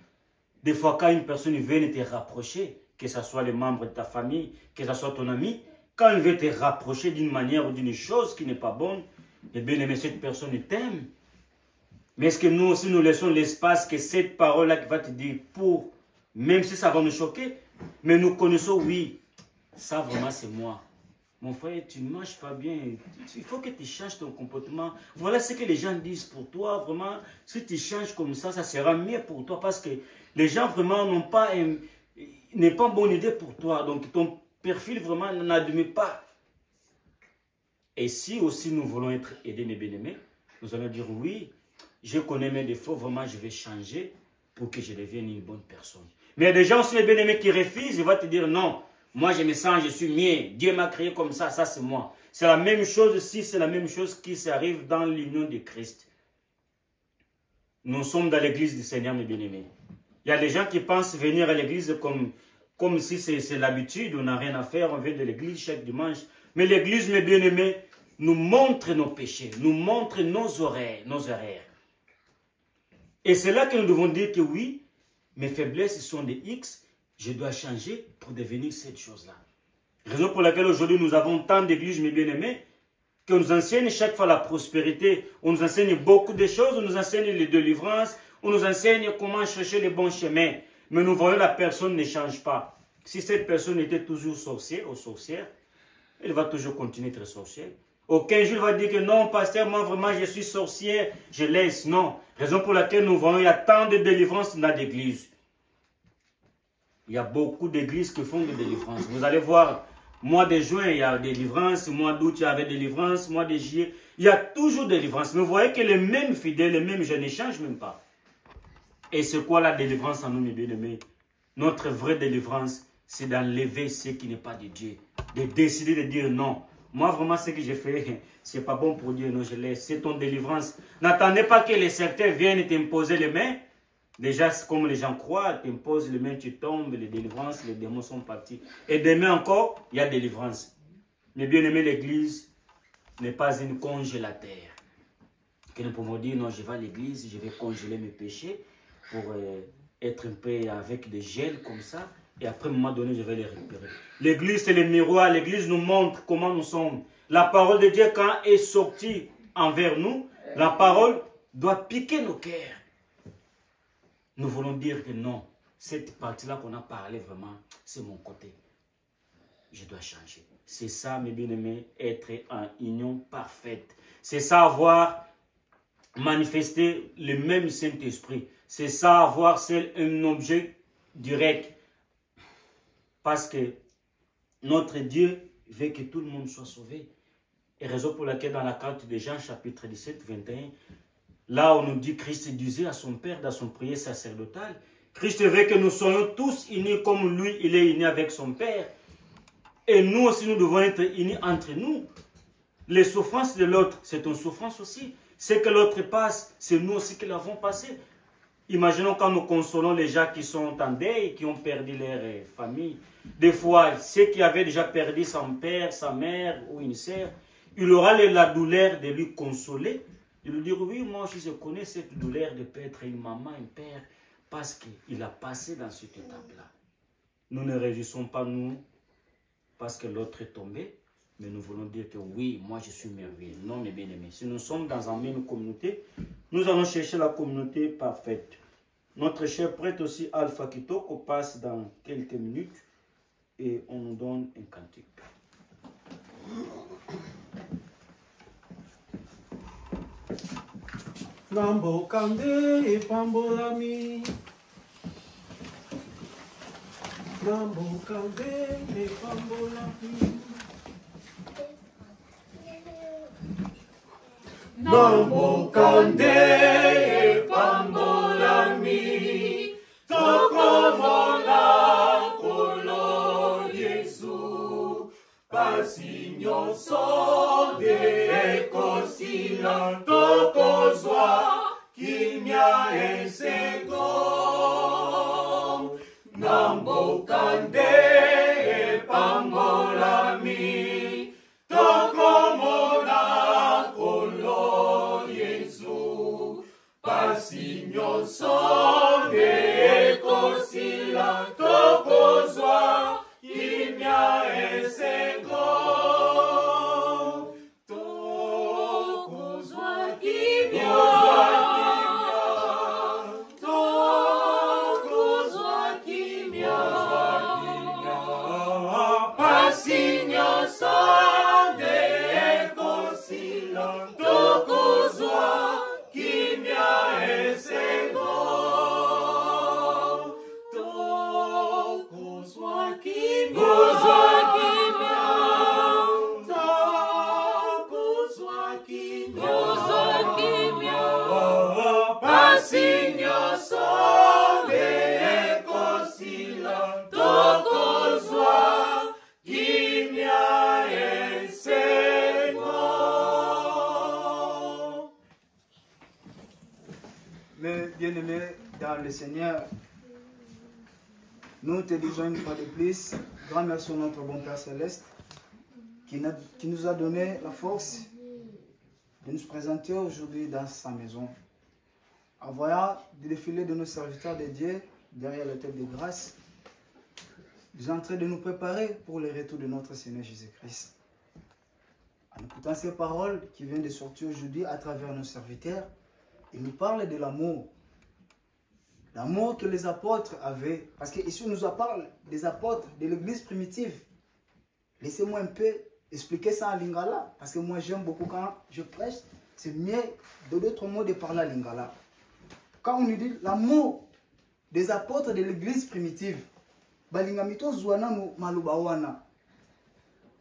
Des fois, quand une personne vient te rapprocher, que ce soit les membres de ta famille, que ce soit ton ami, quand il veut te rapprocher d'une manière ou d'une chose qui n'est pas bonne, eh bien aimé, cette personne t'aime. Mais est-ce que nous aussi nous laissons l'espace que cette parole-là qui va te dire pour, même si ça va nous choquer, mais nous connaissons, oui, ça vraiment c'est moi. Mon frère, tu ne marches pas bien, il faut que tu changes ton comportement. Voilà ce que les gens disent pour toi, vraiment, si tu changes comme ça sera mieux pour toi parce que les gens vraiment n'est pas une bonne idée pour toi. Donc ton perfil vraiment n'admet pas. Et si aussi nous voulons être aidés, mes bien-aimés, nous allons dire oui, je connais mes défauts, vraiment je vais changer pour que je devienne une bonne personne. Mais il y a des gens aussi, mes bien-aimés, qui refusent, ils vont te dire non, moi je me sens, je suis mieux, Dieu m'a créé comme ça c'est moi. C'est la même chose si c'est la même chose qui s'arrive dans l'union de Christ. Nous sommes dans l'église du Seigneur, mes bien-aimés. Il y a des gens qui pensent venir à l'église comme si c'est l'habitude, on n'a rien à faire, on vient de l'église chaque dimanche. Mais l'église, mes bien-aimés, nous montre nos péchés, nous montre nos erreurs. Et c'est là que nous devons dire que oui, mes faiblesses sont des X, je dois changer pour devenir cette chose-là. Raison pour laquelle aujourd'hui nous avons tant d'églises, mes bien-aimés, qu'on nous enseigne chaque fois la prospérité, on nous enseigne beaucoup de choses, on nous enseigne les délivrances, on nous enseigne comment chercher les bons chemins. Mais nous voyons la personne ne change pas. Si cette personne était toujours sorcière ou sorcière, elle va toujours continuer à être sorcière. Aucun jour va dire que non, pasteur, moi vraiment je suis sorcière, je laisse. Non. Raison pour laquelle nous voyons, il y a tant de délivrances dans l'église. Il y a beaucoup d'églises qui font des délivrances. Vous allez voir, mois de juin, il y a des délivrances, mois d'août, il y avait des délivrances, mois de juillet, il y a toujours des délivrances. Mais vous voyez que les mêmes fidèles, les mêmes jeunes ne changent même pas. Et c'est quoi la délivrance en nous, mes bien-aimés? Notre vraie délivrance, c'est d'enlever ce qui n'est pas de Dieu. De décider de dire non. Moi, vraiment, ce que j'ai fait, c'est pas bon pour Dieu. Non, je laisse. C'est ton délivrance. N'attendez pas que les secteurs viennent t'imposer les mains. Déjà, comme les gens croient, t'imposent les mains, tu tombes, les délivrances, les démons sont partis. Et demain encore, il y a délivrance. Mais bien aimé, l'église n'est pas une congélateur. Que nous pouvons dire, non, je vais à l'église, je vais congeler mes péchés pour être un peu avec des gels comme ça. Et après, à un moment donné, je vais les récupérer. L'église, c'est le miroir. L'église nous montre comment nous sommes. La parole de Dieu, quand elle est sortie envers nous, la parole doit piquer nos cœurs. Nous voulons dire que non, cette partie-là qu'on a parlé vraiment, c'est mon côté. Je dois changer. C'est ça, mes bien-aimés, être en union parfaite. C'est ça, avoir manifesté le même Saint-Esprit. C'est ça, avoir un objet direct. Parce que notre Dieu veut que tout le monde soit sauvé. Et raison pour laquelle dans la carte de Jean, chapitre 17, 21, là on nous dit Christ disait à son Père dans son prière sacerdotale, Christ veut que nous soyons tous unis comme lui, il est uni avec son Père. Et nous aussi, nous devons être unis entre nous. Les souffrances de l'autre, c'est une souffrance aussi. Ce que l'autre passe, c'est nous aussi qui l'avons passé. Imaginons quand nous consolons les gens qui sont en deuil, qui ont perdu leur famille. Des fois, ceux qui avaient déjà perdu son père, sa mère ou une sœur, il aura la douleur de lui consoler, de lui dire, oui, moi aussi je connais cette douleur de perdre une maman, un père, parce qu'il a passé dans cette étape-là. Nous ne réjouissons pas, nous, parce que l'autre est tombé, mais nous voulons dire que oui, moi je suis merveilleux. Non, mes bien-aimés, si nous sommes dans une même communauté, nous allons chercher la communauté parfaite. Notre cher prêtre aussi, Alpha Kitoko, passe dans quelques minutes et on nous donne un cantique. Nambo kande pambolami. Nambo kande pambolami. Nambo kande pambolami, tokomona kolo Yesu, pasigno sonde ekosila, tokozwa kimia esego. Nambo kande pambolami, tokomona kolo Yesu, pasigno sonde ekosila, tokozwa kimia esego. Tokozwa kimia, tokozwa kimia, pasigno sonde ekosila, tokozwa kimia esego. Tokozwa kimia, tokozwa kimia, pasigno sonde ekosila, tokozwa kimia esego. Mais bien-aimés dans le Seigneur, nous te disons une fois de plus, grand merci à notre bon Père Céleste qui nous a donné la force de nous présenter aujourd'hui dans sa maison. En voyant le défilé de nos serviteurs de Dieu derrière la tête de grâce, ils sont en train de nous préparer pour le retour de notre Seigneur Jésus-Christ. En écoutant ces paroles qui viennent de sortir aujourd'hui à travers nos serviteurs, ils nous parlent de l'amour. L'amour que les apôtres avaient. Parce qu'ici, on nous parle des apôtres de l'église primitive. Laissez-moi un peu expliquer ça en lingala. Parce que moi, j'aime beaucoup quand je prêche. C'est mieux d'autres mots de parler en lingala. Quand on nous dit l'amour des apôtres de l'église primitive,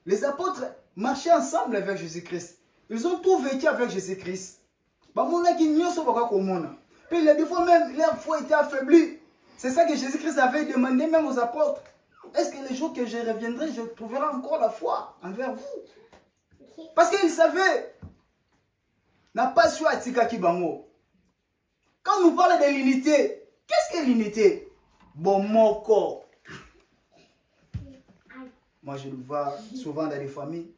les apôtres marchaient ensemble avec Jésus-Christ. Ils ont tout vécu avec Jésus-Christ. Puis des fois même, leur foi était affaiblie. C'est ça que Jésus-Christ avait demandé même aux apôtres. Est-ce que les jours que je reviendrai, je trouverai encore la foi envers vous? Parce qu'ils savaient. N'a pas su Atika Kibango. Quand nous parlons de l'unité, qu'est-ce que l'unité? Bon, mon corps. Moi, je le vois souvent dans les familles.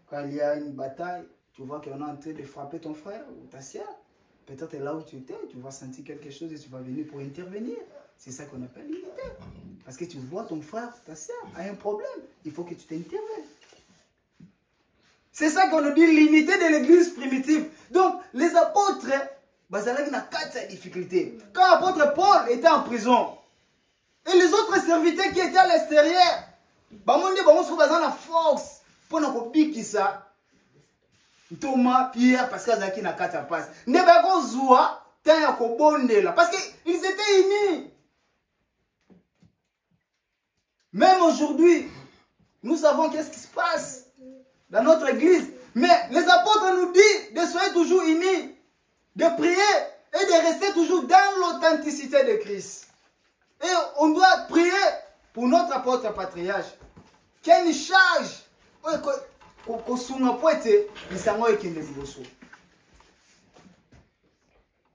Quand il y a une bataille, tu vois qu'on est en train de frapper ton frère ou ta soeur. Peut-être là où tu étais, tu vas sentir quelque chose et tu vas venir pour intervenir. C'est ça qu'on appelle l'unité. Parce que tu vois ton frère, ta soeur a un problème. Il faut que tu t'interviennes. C'est ça qu'on nous dit l'unité de l'église primitive. Donc, les apôtres, ils ont 4 difficultés. Quand l'apôtre Paul était en prison, et les autres serviteurs qui étaient à l'extérieur, ils se la force pour nous ça. Thomas, Pierre, parce qu'ils étaient dans 4 passes. Parce qu'ils étaient unis. Même aujourd'hui, nous savons qu'est-ce qui se passe dans notre église. Mais les apôtres nous disent de soyez toujours unis, de prier et de rester toujours dans l'authenticité de Christ. Et on doit prier pour notre apôtre patriarche. Qu'il y ait une charge.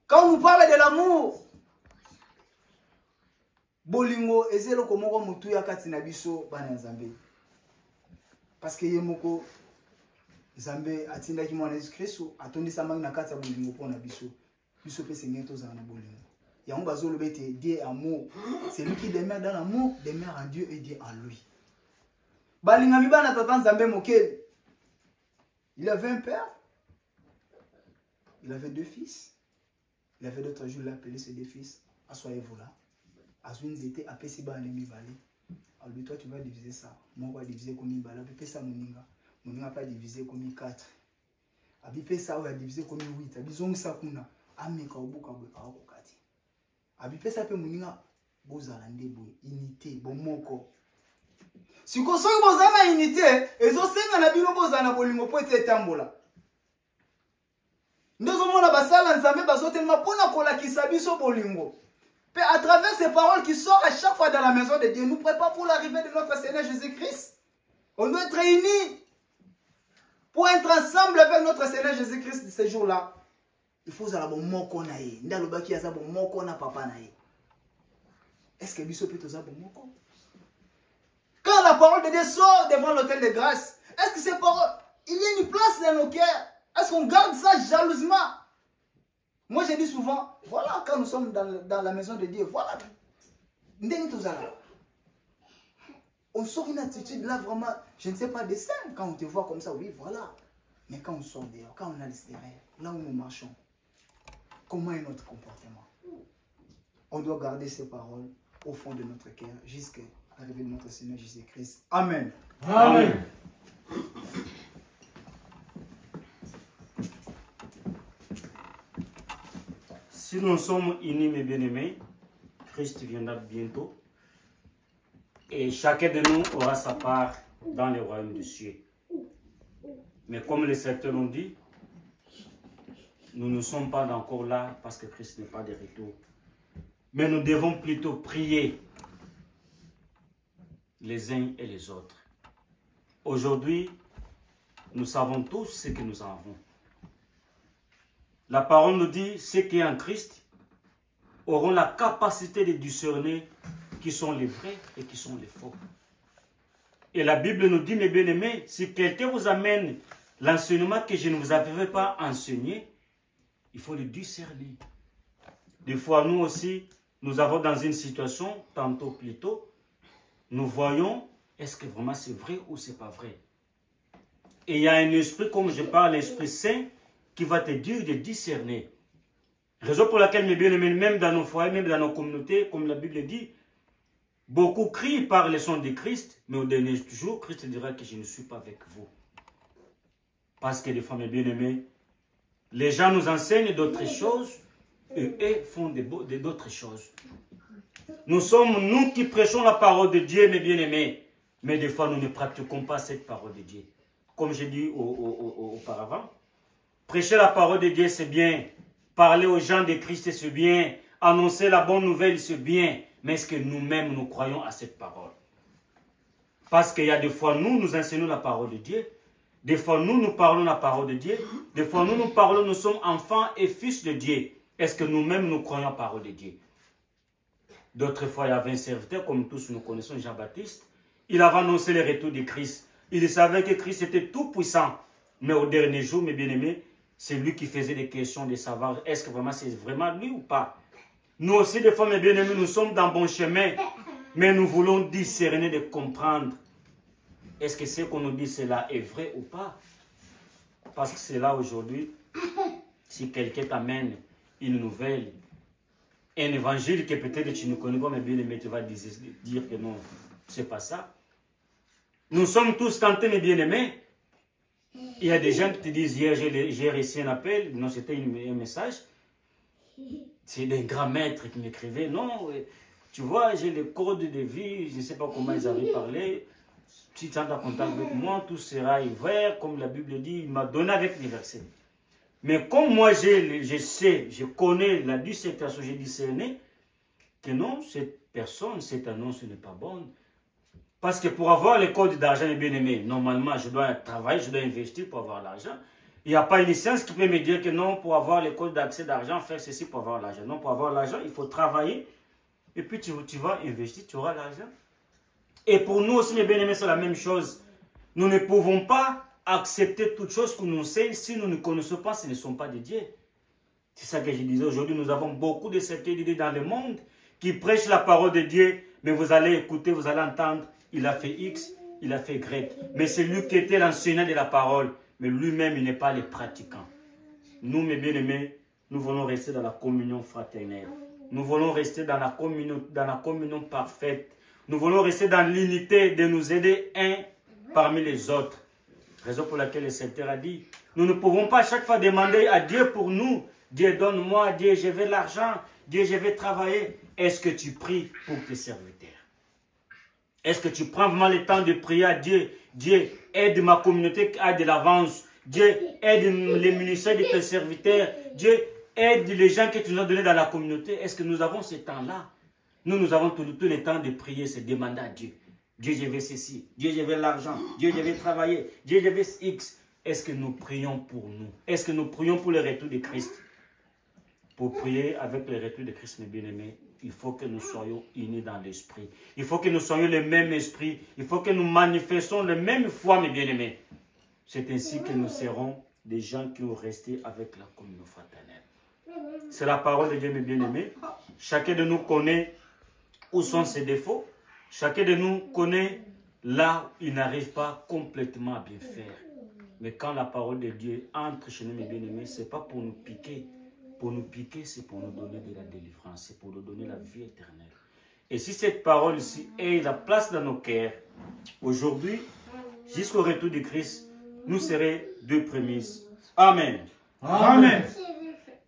Quand on nous parle de l'amour, bolingo ezelo komoko mutu ya kati na biso bana nzambe. Parce que yemoko nzambe atindaki mwana Yesu Kristo atondisa mangi na kati ya bolingo pona biso. Biso pe sengeto za na bolingo. Yango bazolo bete Dieu amour. C'est lui qui demeure dans l'amour, demeure en Dieu et Dieu en lui. Balinga mi bana tata nzambe mokeli. Il avait un père. Il avait 2 fils. Il avait d'autres jours, il appelé ses 2 fils. Assoyez-vous là. Assoyez-vous était appelé si bas ennemi balé. Alors lui, toi, tu vas diviser ça. Moi, je vais diviser comme une balle. Puis ça, moninga. Moninga pas diviser comme 4. Puis ça, on va diviser comme 8. Puis zong ça, kuna. Ameka obuka bweka okati. Puis ça, pe moninga. Bozalande boy. Unité. Bon moko. Si vous avez une unité, et vous avez une unité, nous avons à travers ces paroles qui sortent à chaque fois dans la maison de Dieu, nous préparons pour l'arrivée de notre Seigneur Jésus-Christ. On doit être réunis pour être ensemble avec notre Seigneur Jésus-Christ ces jours-là. Il faut avoir un bon mot. Est-ce que Bissot peut avoir un bon mot? Quand la parole de Dieu sort devant l'autel de grâce, est-ce que ces paroles, il y a une place dans nos cœurs? Est-ce qu'on garde ça jalousement? Moi, je dis souvent, voilà, quand nous sommes dans la maison de Dieu, voilà. On sort une attitude là, vraiment, je ne sais pas, de ça. Quand on te voit comme ça, oui, voilà. Mais quand on sort dehors, quand on est à l'extérieur, là où nous marchons, comment est notre comportement? On doit garder ces paroles au fond de notre cœur jusqu'à l'arrivée de notre Seigneur Jésus-Christ. Amen. Amen. Si nous sommes unis, mes bien-aimés, Christ viendra bientôt. Et chacun de nous aura sa part dans le royaume des cieux. Mais comme les secteurs l'ont dit, nous ne sommes pas encore là parce que Christ n'est pas de retour. Mais nous devons plutôt prier les uns et les autres. Aujourd'hui, nous savons tous ce que nous avons. La parole nous dit, ceux qui sont en Christ auront la capacité de discerner qui sont les vrais et qui sont les faux. Et la Bible nous dit, mes bien-aimés, si quelqu'un vous amène l'enseignement que je ne vous avais pas enseigné, il faut le discerner. Des fois, nous aussi, nous avons dans une situation, tantôt plus tôt, nous voyons, est-ce que vraiment c'est vrai ou c'est pas vrai? Et il y a un esprit, comme je parle, l'Esprit Saint, qui va te dire de discerner. Raison pour laquelle, mes bien-aimés, même dans nos foyers, même dans nos communautés, comme la Bible dit, beaucoup crient par le son de Christ, mais au dernier jour, Christ dira que je ne suis pas avec vous. Parce que des fois, mes bien-aimés, les gens nous enseignent d'autres choses, et eux font d'autres choses. Nous sommes, nous qui prêchons la parole de Dieu, mes bien-aimés, mais des fois, nous ne pratiquons pas cette parole de Dieu. Comme j'ai dit auparavant, prêcher la parole de Dieu, c'est bien. Parler aux gens de Christ, c'est bien. Annoncer la bonne nouvelle, c'est bien. Mais est-ce que nous-mêmes, nous croyons à cette parole? Parce qu'il y a des fois, nous enseignons la parole de Dieu. Des fois, nous parlons la parole de Dieu. Des fois, nous parlons, nous sommes enfants et fils de Dieu. Est-ce que nous-mêmes, nous croyons à la parole de Dieu? D'autres fois, il y avait un serviteur, comme tous nous connaissons, Jean-Baptiste. Il avait annoncé le retour de Christ. Il savait que Christ était tout puissant. Mais au dernier jour, mes bien-aimés, C'est lui qui faisait des questions de savoir est-ce que vraiment c'est vraiment lui ou pas. Nous aussi, des fois, mes bien-aimés, nous sommes dans le bon chemin, mais nous voulons discerner, de comprendre. Est-ce que ce qu'on nous dit, cela est vrai ou pas? Parce que c'est là aujourd'hui, si quelqu'un t'amène une nouvelle, un évangile que peut-être tu ne connais pas, mais bien aimé, tu vas dire que non, c'est pas ça. Nous sommes tous tentés, mes bien-aimés. Il y a des gens qui te disent, hier j'ai reçu un appel, non, c'était un message. C'est des grands maîtres qui m'écrivaient, non, tu vois, j'ai le code de vie, je ne sais pas comment ils avaient parlé. Si tu es en contact avec moi, tout sera ouvert, comme la Bible dit, il m'a donné avec les versets. Mais comme moi, je connais la dissertation, j'ai discerné que non, cette personne, cette annonce n'est pas bonne. Parce que pour avoir le code d'argent, mes bien-aimés, normalement, je dois travailler, je dois investir pour avoir l'argent. Il n'y a pas une licence qui peut me dire que non, pour avoir le code d'accès d'argent, faire ceci pour avoir l'argent. Non, pour avoir l'argent, il faut travailler. Et puis tu vas investir, tu auras l'argent. Et pour nous aussi, mes bien-aimés, c'est la même chose. Nous ne pouvons pas accepter toutes choses qu'on nous enseigne si nous ne connaissons pas, ce ne sont pas des dieux. C'est ça que je disais aujourd'hui. Nous avons beaucoup de secteurs de Dieu dans le monde qui prêchent la parole de Dieu, mais vous allez écouter, vous allez entendre, il a fait X, il a fait Y. Mais c'est lui qui était l'enseignant de la parole, mais lui-même, il n'est pas le pratiquant. Nous, mes bien-aimés, nous voulons rester dans la communion fraternelle. Nous voulons rester dans la communion parfaite. Nous voulons rester dans l'unité de nous aider un parmi les autres. Raison pour laquelle le Seigneur a dit, nous ne pouvons pas chaque fois demander à Dieu pour nous. Dieu, donne-moi, Dieu, je veux l'argent. Dieu, je vais travailler. Est-ce que tu pries pour tes serviteurs? Est-ce que tu prends vraiment le temps de prier à Dieu? Dieu, aide ma communauté qui a de l'avance. Dieu, aide les ministères de tes serviteurs. Dieu, aide les gens que tu nous as donnés dans la communauté. Est-ce que nous avons ce temps-là? Nous avons tout le temps de prier, c'est demander à Dieu. Dieu, je veux ceci. Dieu, je veux l'argent. Dieu, je veux travailler. Dieu, je veux X. Est-ce que nous prions pour nous? Est-ce que nous prions pour le retour de Christ? Pour prier avec le retour de Christ, mes bien-aimés, il faut que nous soyons unis dans l'esprit. Il faut que nous soyons le même esprit. Il faut que nous manifestons la même foi, mes bien-aimés. C'est ainsi que nous serons des gens qui vont rester avec la communion fraternelle. C'est la parole de Dieu, mes bien-aimés. Chacun de nous connaît où sont ses défauts. Chacun de nous connaît là où il n'arrive pas complètement à bien faire. Mais quand la parole de Dieu entre chez nous, mes bien-aimés, ce n'est pas pour nous piquer. Pour nous piquer, c'est pour nous donner de la délivrance. C'est pour nous donner la vie éternelle. Et si cette parole ici est la place dans nos cœurs, aujourd'hui, jusqu'au retour de Christ, nous serons deux prémices. Amen. Amen.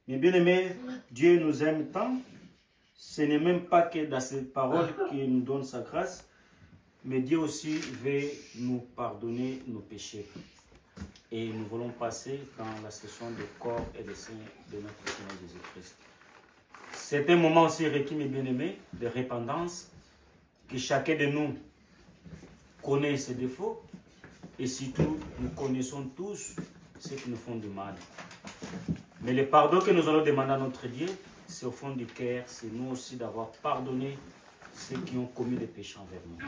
Mes bien-aimés, Dieu nous aime tant. Ce n'est même pas que dans cette parole qu'il nous donne sa grâce, mais Dieu aussi veut nous pardonner nos péchés. Et nous voulons passer dans la session de corps et de sang de notre Seigneur Jésus-Christ. C'est un moment aussi requis, mes bien-aimés, de repentance, que chacun de nous connaît ses défauts, et surtout, nous connaissons tous ceux qui nous font du mal. Mais le pardon que nous allons demander à notre Dieu, c'est au fond du cœur, c'est nous aussi d'avoir pardonné ceux qui ont commis des péchés envers nous.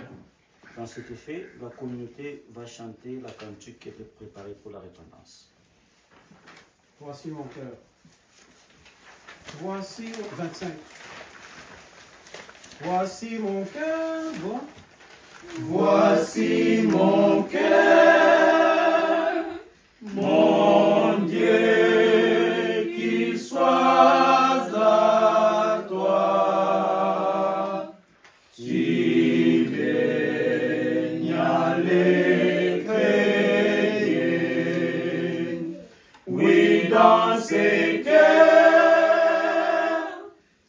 Dans cet effet, la communauté va chanter la cantique qui était préparée pour la repentance. Voici mon cœur. Voici 25. Voici mon cœur. Bon. Voici mon cœur, mon Dieu, qu'il soit à toi. Tu baignes les chrétiens, oui, dans ces cœurs,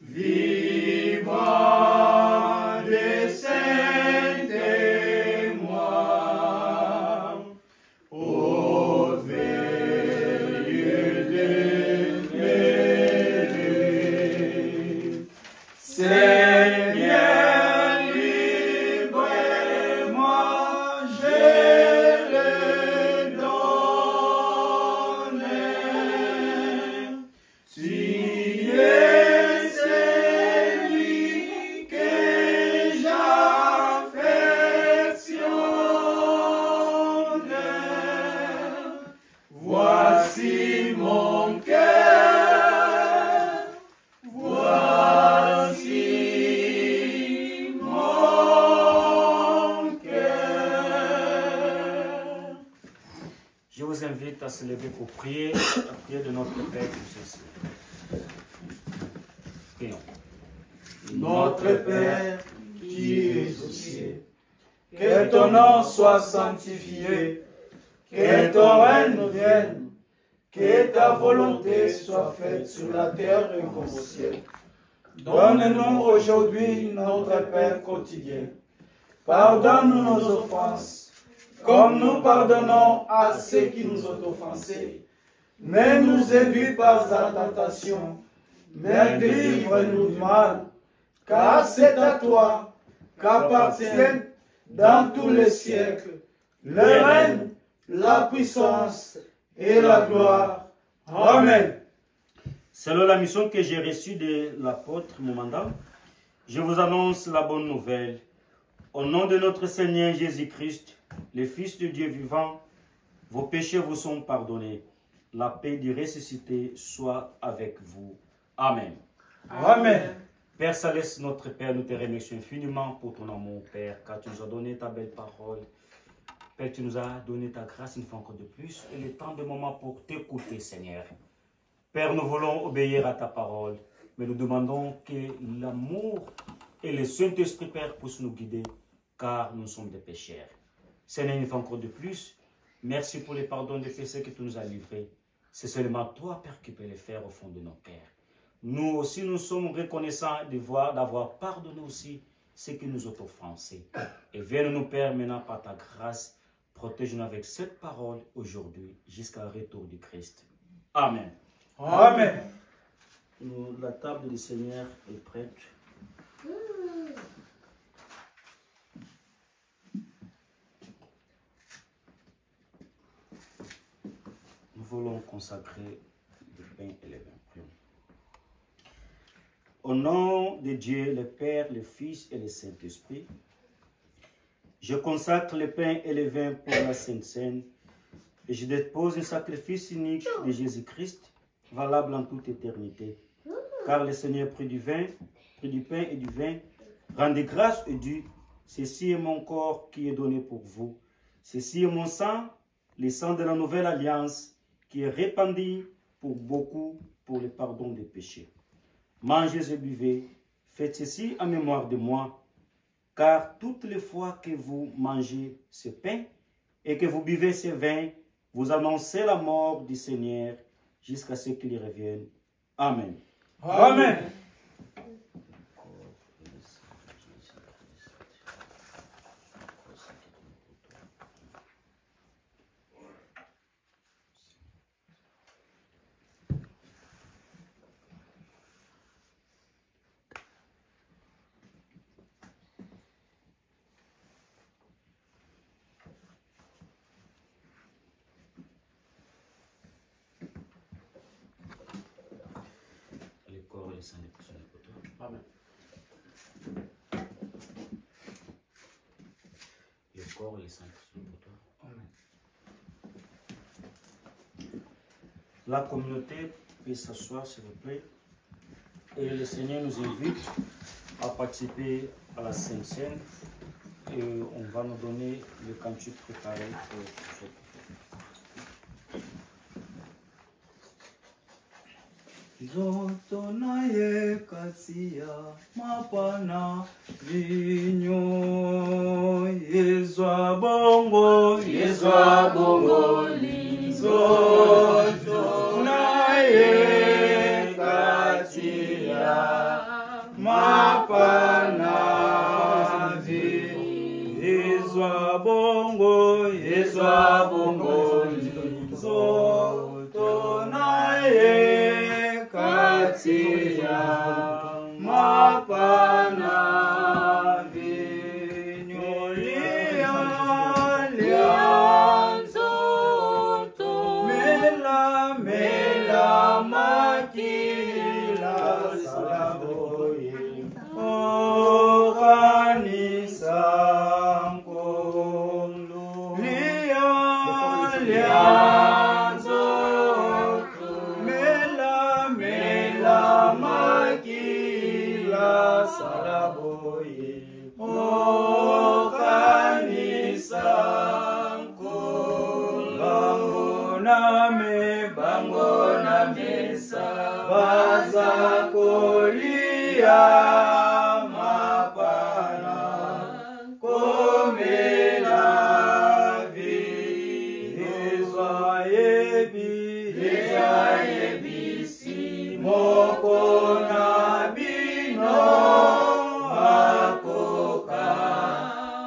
vivant des saints témoins. vous invite à se lever pour prier, la prière de notre Père tous ici. Prions. Notre Père qui es aux cieux, que ton nom soit sanctifié, que ton règne vienne, que ta volonté soit faite sur la terre comme au ciel. Donne-nous aujourd'hui notre pain quotidien. Pardonne-nous nos offenses, comme nous pardonnons à ceux qui nous ont offensés. Ne nous induis pas en tentation, mais délivre-nous du mal. Car c'est à toi qu'appartiennent dans tous les siècles le règne, la puissance et la gloire. Amen. Selon la mission que j'ai reçue de l'apôtre Moumanda, je vous annonce la bonne nouvelle. Au nom de notre Seigneur Jésus-Christ, le Fils de Dieu vivant, vos péchés vous sont pardonnés. La paix du ressuscité soit avec vous. Amen. Amen. Père Céleste, notre Père, nous te remercions infiniment pour ton amour, Père, car tu nous as donné ta belle parole. Père, tu nous as donné ta grâce une fois encore de plus et le temps de moment pour t'écouter, Seigneur. Père, nous voulons obéir à ta parole, mais nous demandons que l'amour et le Saint-Esprit, Père, puissent nous guider, car nous sommes des pécheurs. Seigneur, une fois encore de plus, merci pour les pardons des péchés que tu nous as livrés. C'est seulement toi, Père, qui peux les faire au fond de nos cœurs. Nous aussi, nous sommes reconnaissants d'avoir pardonné aussi ceux qui nous ont offensés. Et viens nous, Père, maintenant par ta grâce, protège-nous avec cette parole aujourd'hui jusqu'au retour du Christ. Amen. Amen. La table du Seigneur est prête. Nous voulons consacrer le pain et le vin. Au nom de Dieu, le Père, le Fils et le Saint-Esprit, je consacre le pain et le vin pour la Sainte Seine et je dépose un sacrifice unique de Jésus-Christ, valable en toute éternité. Car le Seigneur prit du pain et du vin, rendez grâce et Dieu. Ceci est mon corps qui est donné pour vous. Ceci est mon sang, le sang de la nouvelle alliance, qui est répandu pour beaucoup pour le pardon des péchés. Mangez et buvez, faites ceci en mémoire de moi, car toutes les fois que vous mangez ce pain et que vous buvez ce vin, vous annoncez la mort du Seigneur jusqu'à ce qu'il revienne. Amen. Amen. Amen. Le corps et le sang pour toi. Amen. La communauté peut s'asseoir, s'il vous plaît. Et le Seigneur nous invite à participer à la Sainte Seine. Et on va nous donner le cantique préparé pour cette. Zoto naye katia mapana vinyo Yezwa bongo li Zoto naye katia mapana vinyo Yezwa bongo li Zoto naye katia mapana vinyo lianzoto mela makila salaboye okanisa nkolo lianzoto mela makila salaboye o kanisa nkolo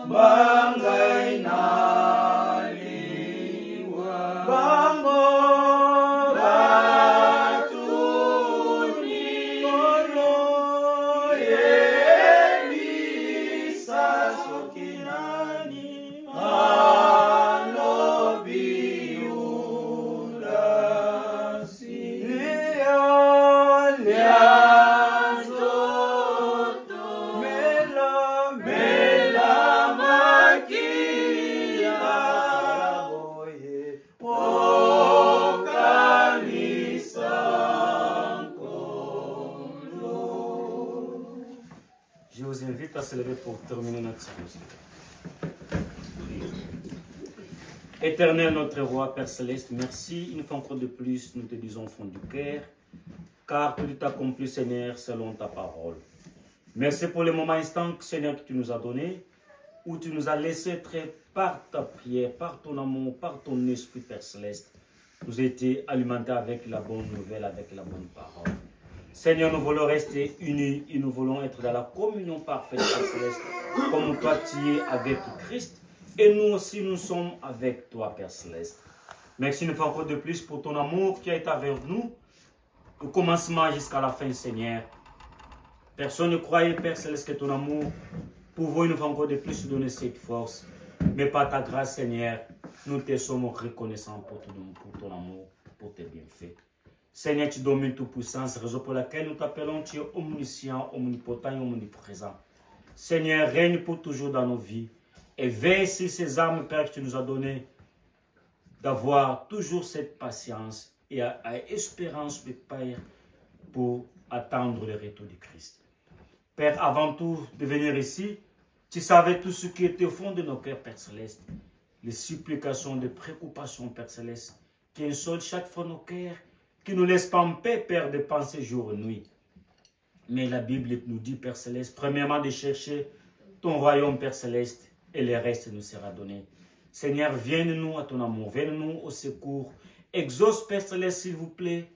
bangai naliwa bango batuni kolo yebisa soki nani alobi udasi Je vous invite à se lever pour terminer notre service. Éternel notre roi, Père Céleste, merci une fois encore de plus, nous te disons au fond du cœur, car tout est accompli, Seigneur, selon ta parole. Merci pour les moments instants, Seigneur, que tu nous as donnés, où tu nous as laissé être par ta prière, par ton amour, par ton esprit, Père Céleste. Nous étions alimentés avec la bonne nouvelle, avec la bonne parole. Seigneur, nous voulons rester unis et nous voulons être dans la communion parfaite, Père Céleste, comme toi tu es avec Christ. Et nous aussi, nous sommes avec toi, Père Céleste. Merci une fois encore de plus pour ton amour qui a été avec nous, au commencement jusqu'à la fin, Seigneur. Personne ne croyait, Père Céleste, que ton amour pouvait une fois encore de plus donner cette force. Mais par ta grâce, Seigneur, nous te sommes reconnaissants pour ton amour, pour tes bienfaits. Seigneur, tu domines toute puissance, raison pour laquelle nous t'appelons, tu es omniscient, omnipotent et omniprésent. Seigneur, règne pour toujours dans nos vies. Et veille sur ces âmes, Père, que tu nous as données, d'avoir toujours cette patience et espérance, Père, pour attendre le retour de Christ. Père, avant tout de venir ici, tu savais tout ce qui était au fond de nos cœurs, Père Céleste. Les supplications, les préoccupations, Père Céleste, qui insolent chaque fois nos cœurs, qui ne nous laissent pas en paix, Père, de penser jour et nuit. Mais la Bible nous dit, Père Céleste, premièrement de chercher ton royaume, Père Céleste, et le reste nous sera donné. Seigneur, viens-nous à ton amour, viens-nous au secours. Exauce, Père Céleste, s'il vous plaît,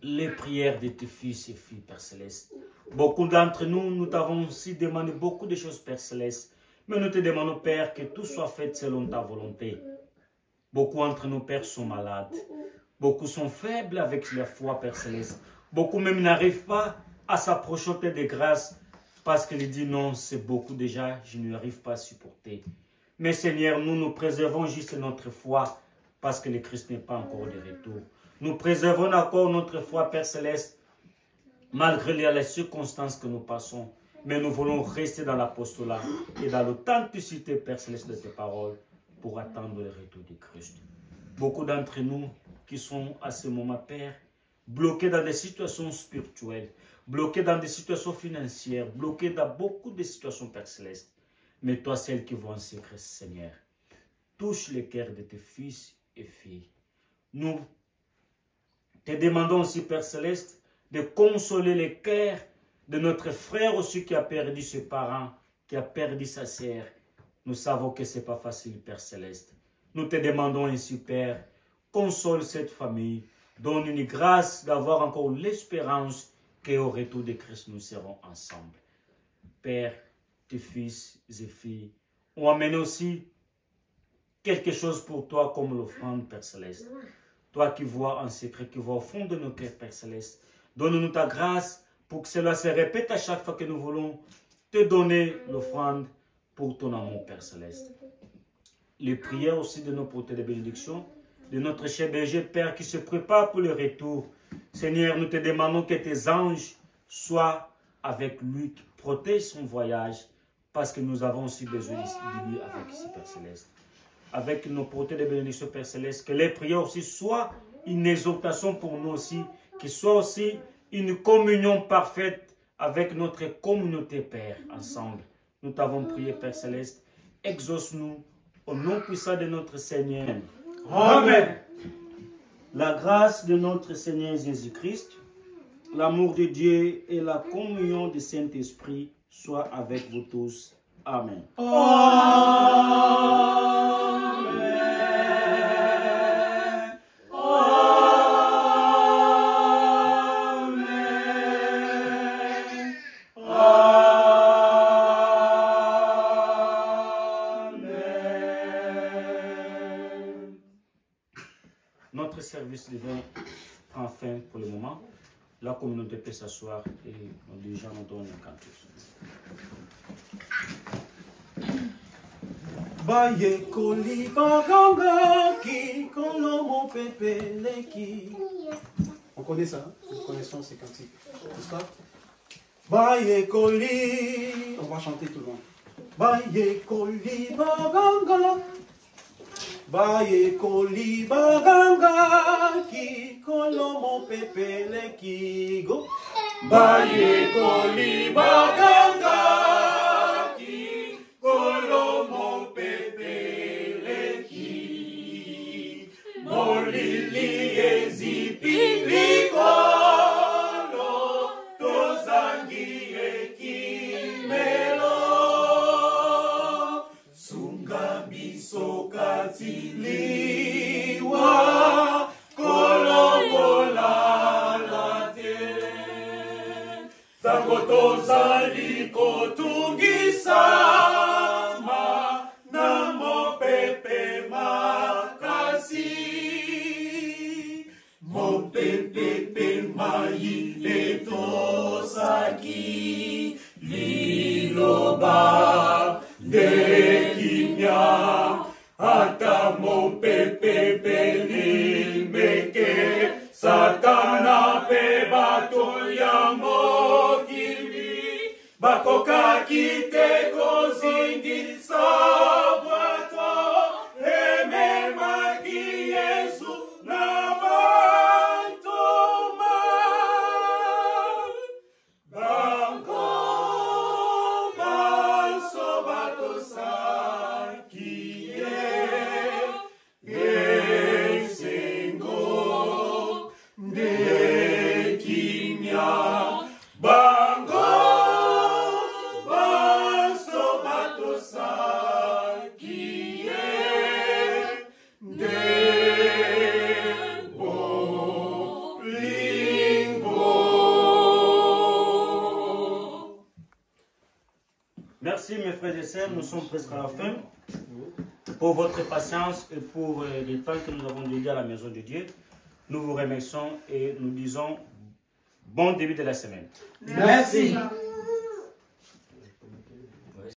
les prières de tes fils et filles, Père Céleste. Beaucoup d'entre nous, nous t'avons aussi demandé beaucoup de choses, Père Céleste. Mais nous te demandons, Père, que tout soit fait selon ta volonté. Beaucoup d'entre nous, Père, sont malades. Beaucoup sont faibles avec la foi, Père Céleste. Beaucoup même n'arrivent pas à s'approcher de grâce parce qu'ils disent non, c'est beaucoup déjà, je n'arrive pas à supporter. Mais Seigneur, nous nous préservons juste notre foi parce que le Christ n'est pas encore de retour. Nous préservons encore notre foi, Père Céleste, malgré les circonstances que nous passons. Mais nous voulons rester dans l'apostolat et dans l'authenticité, Père Céleste, de tes paroles pour attendre le retour de Christ. Beaucoup d'entre nous qui sont à ce moment, Père, bloqués dans des situations spirituelles, bloqués dans des situations financières, bloqués dans beaucoup de situations, Père Céleste. Mais toi, celle qui voit en secret, Seigneur, touche les cœurs de tes fils et filles. Nous te demandons aussi, Père Céleste, de consoler les cœurs de notre frère aussi qui a perdu ses parents, qui a perdu sa sœur. Nous savons que ce n'est pas facile, Père Céleste. Nous te demandons ainsi, Père, console cette famille, donne une grâce d'avoir encore l'espérance qu'au retour de Christ, nous serons ensemble. Père, tes fils et filles ont amené aussi quelque chose pour toi comme l'offrande, Père Céleste. Toi qui vois en secret, qui vois au fond de nos cœurs, Père Céleste, donne-nous ta grâce pour que cela se répète à chaque fois que nous voulons te donner l'offrande pour ton amour, Père Céleste. Les prières aussi de nos portées de bénédiction, de notre cher berger, Père, qui se prépare pour le retour. Seigneur, nous te demandons que tes anges soient avec lui, qui protègent son voyage, parce que nous avons aussi besoin de lui avec ici, Père Céleste. Avec nos portées de bénédiction, Père Céleste, que les prières aussi soient une exhortation pour nous aussi, que soit aussi une communion parfaite avec notre communauté, Père, ensemble. Nous t'avons prié, Père Céleste, exauce-nous au nom puissant de notre Seigneur. Amen. La grâce de notre Seigneur Jésus-Christ, l'amour de Dieu et la communion du Saint-Esprit soient avec vous tous. Amen. notre service divin prend fin pour le moment. La communauté peut s'asseoir et nos dirigeants nous donnent un cantus. Baye koli baganga ki kolomo pepe leki. On connaît ça, hein? Nous connaissons ces cantiques, n'est-ce pas? Baye koli, on va chanter tout le monde. Baye koli baganga, baye koli baganga ki kolomo pepe leki go. Baye koli baganga ki kolomo pepe leki molili ezipili kolo tozangi ekimelo sunga biso katiliwa kolokolala te tango tozali kotungisama na mopepe makasi mopepe mai etosaki liloba de kimia ata mopepe limeke satana pe bato ya mokili bakokaki te kozingisa bwato ememaki Yesu na bantoma bango baso batosaki ye esengo nde kimia bango baso batosaki ye nde bolingo. Merci mes frères et sœurs, nous sommes presque à la fin. Pour votre patience et pour le temps que nous avons dédié à la maison de Dieu, nous vous remercions et nous disons bon début de la semaine. Merci.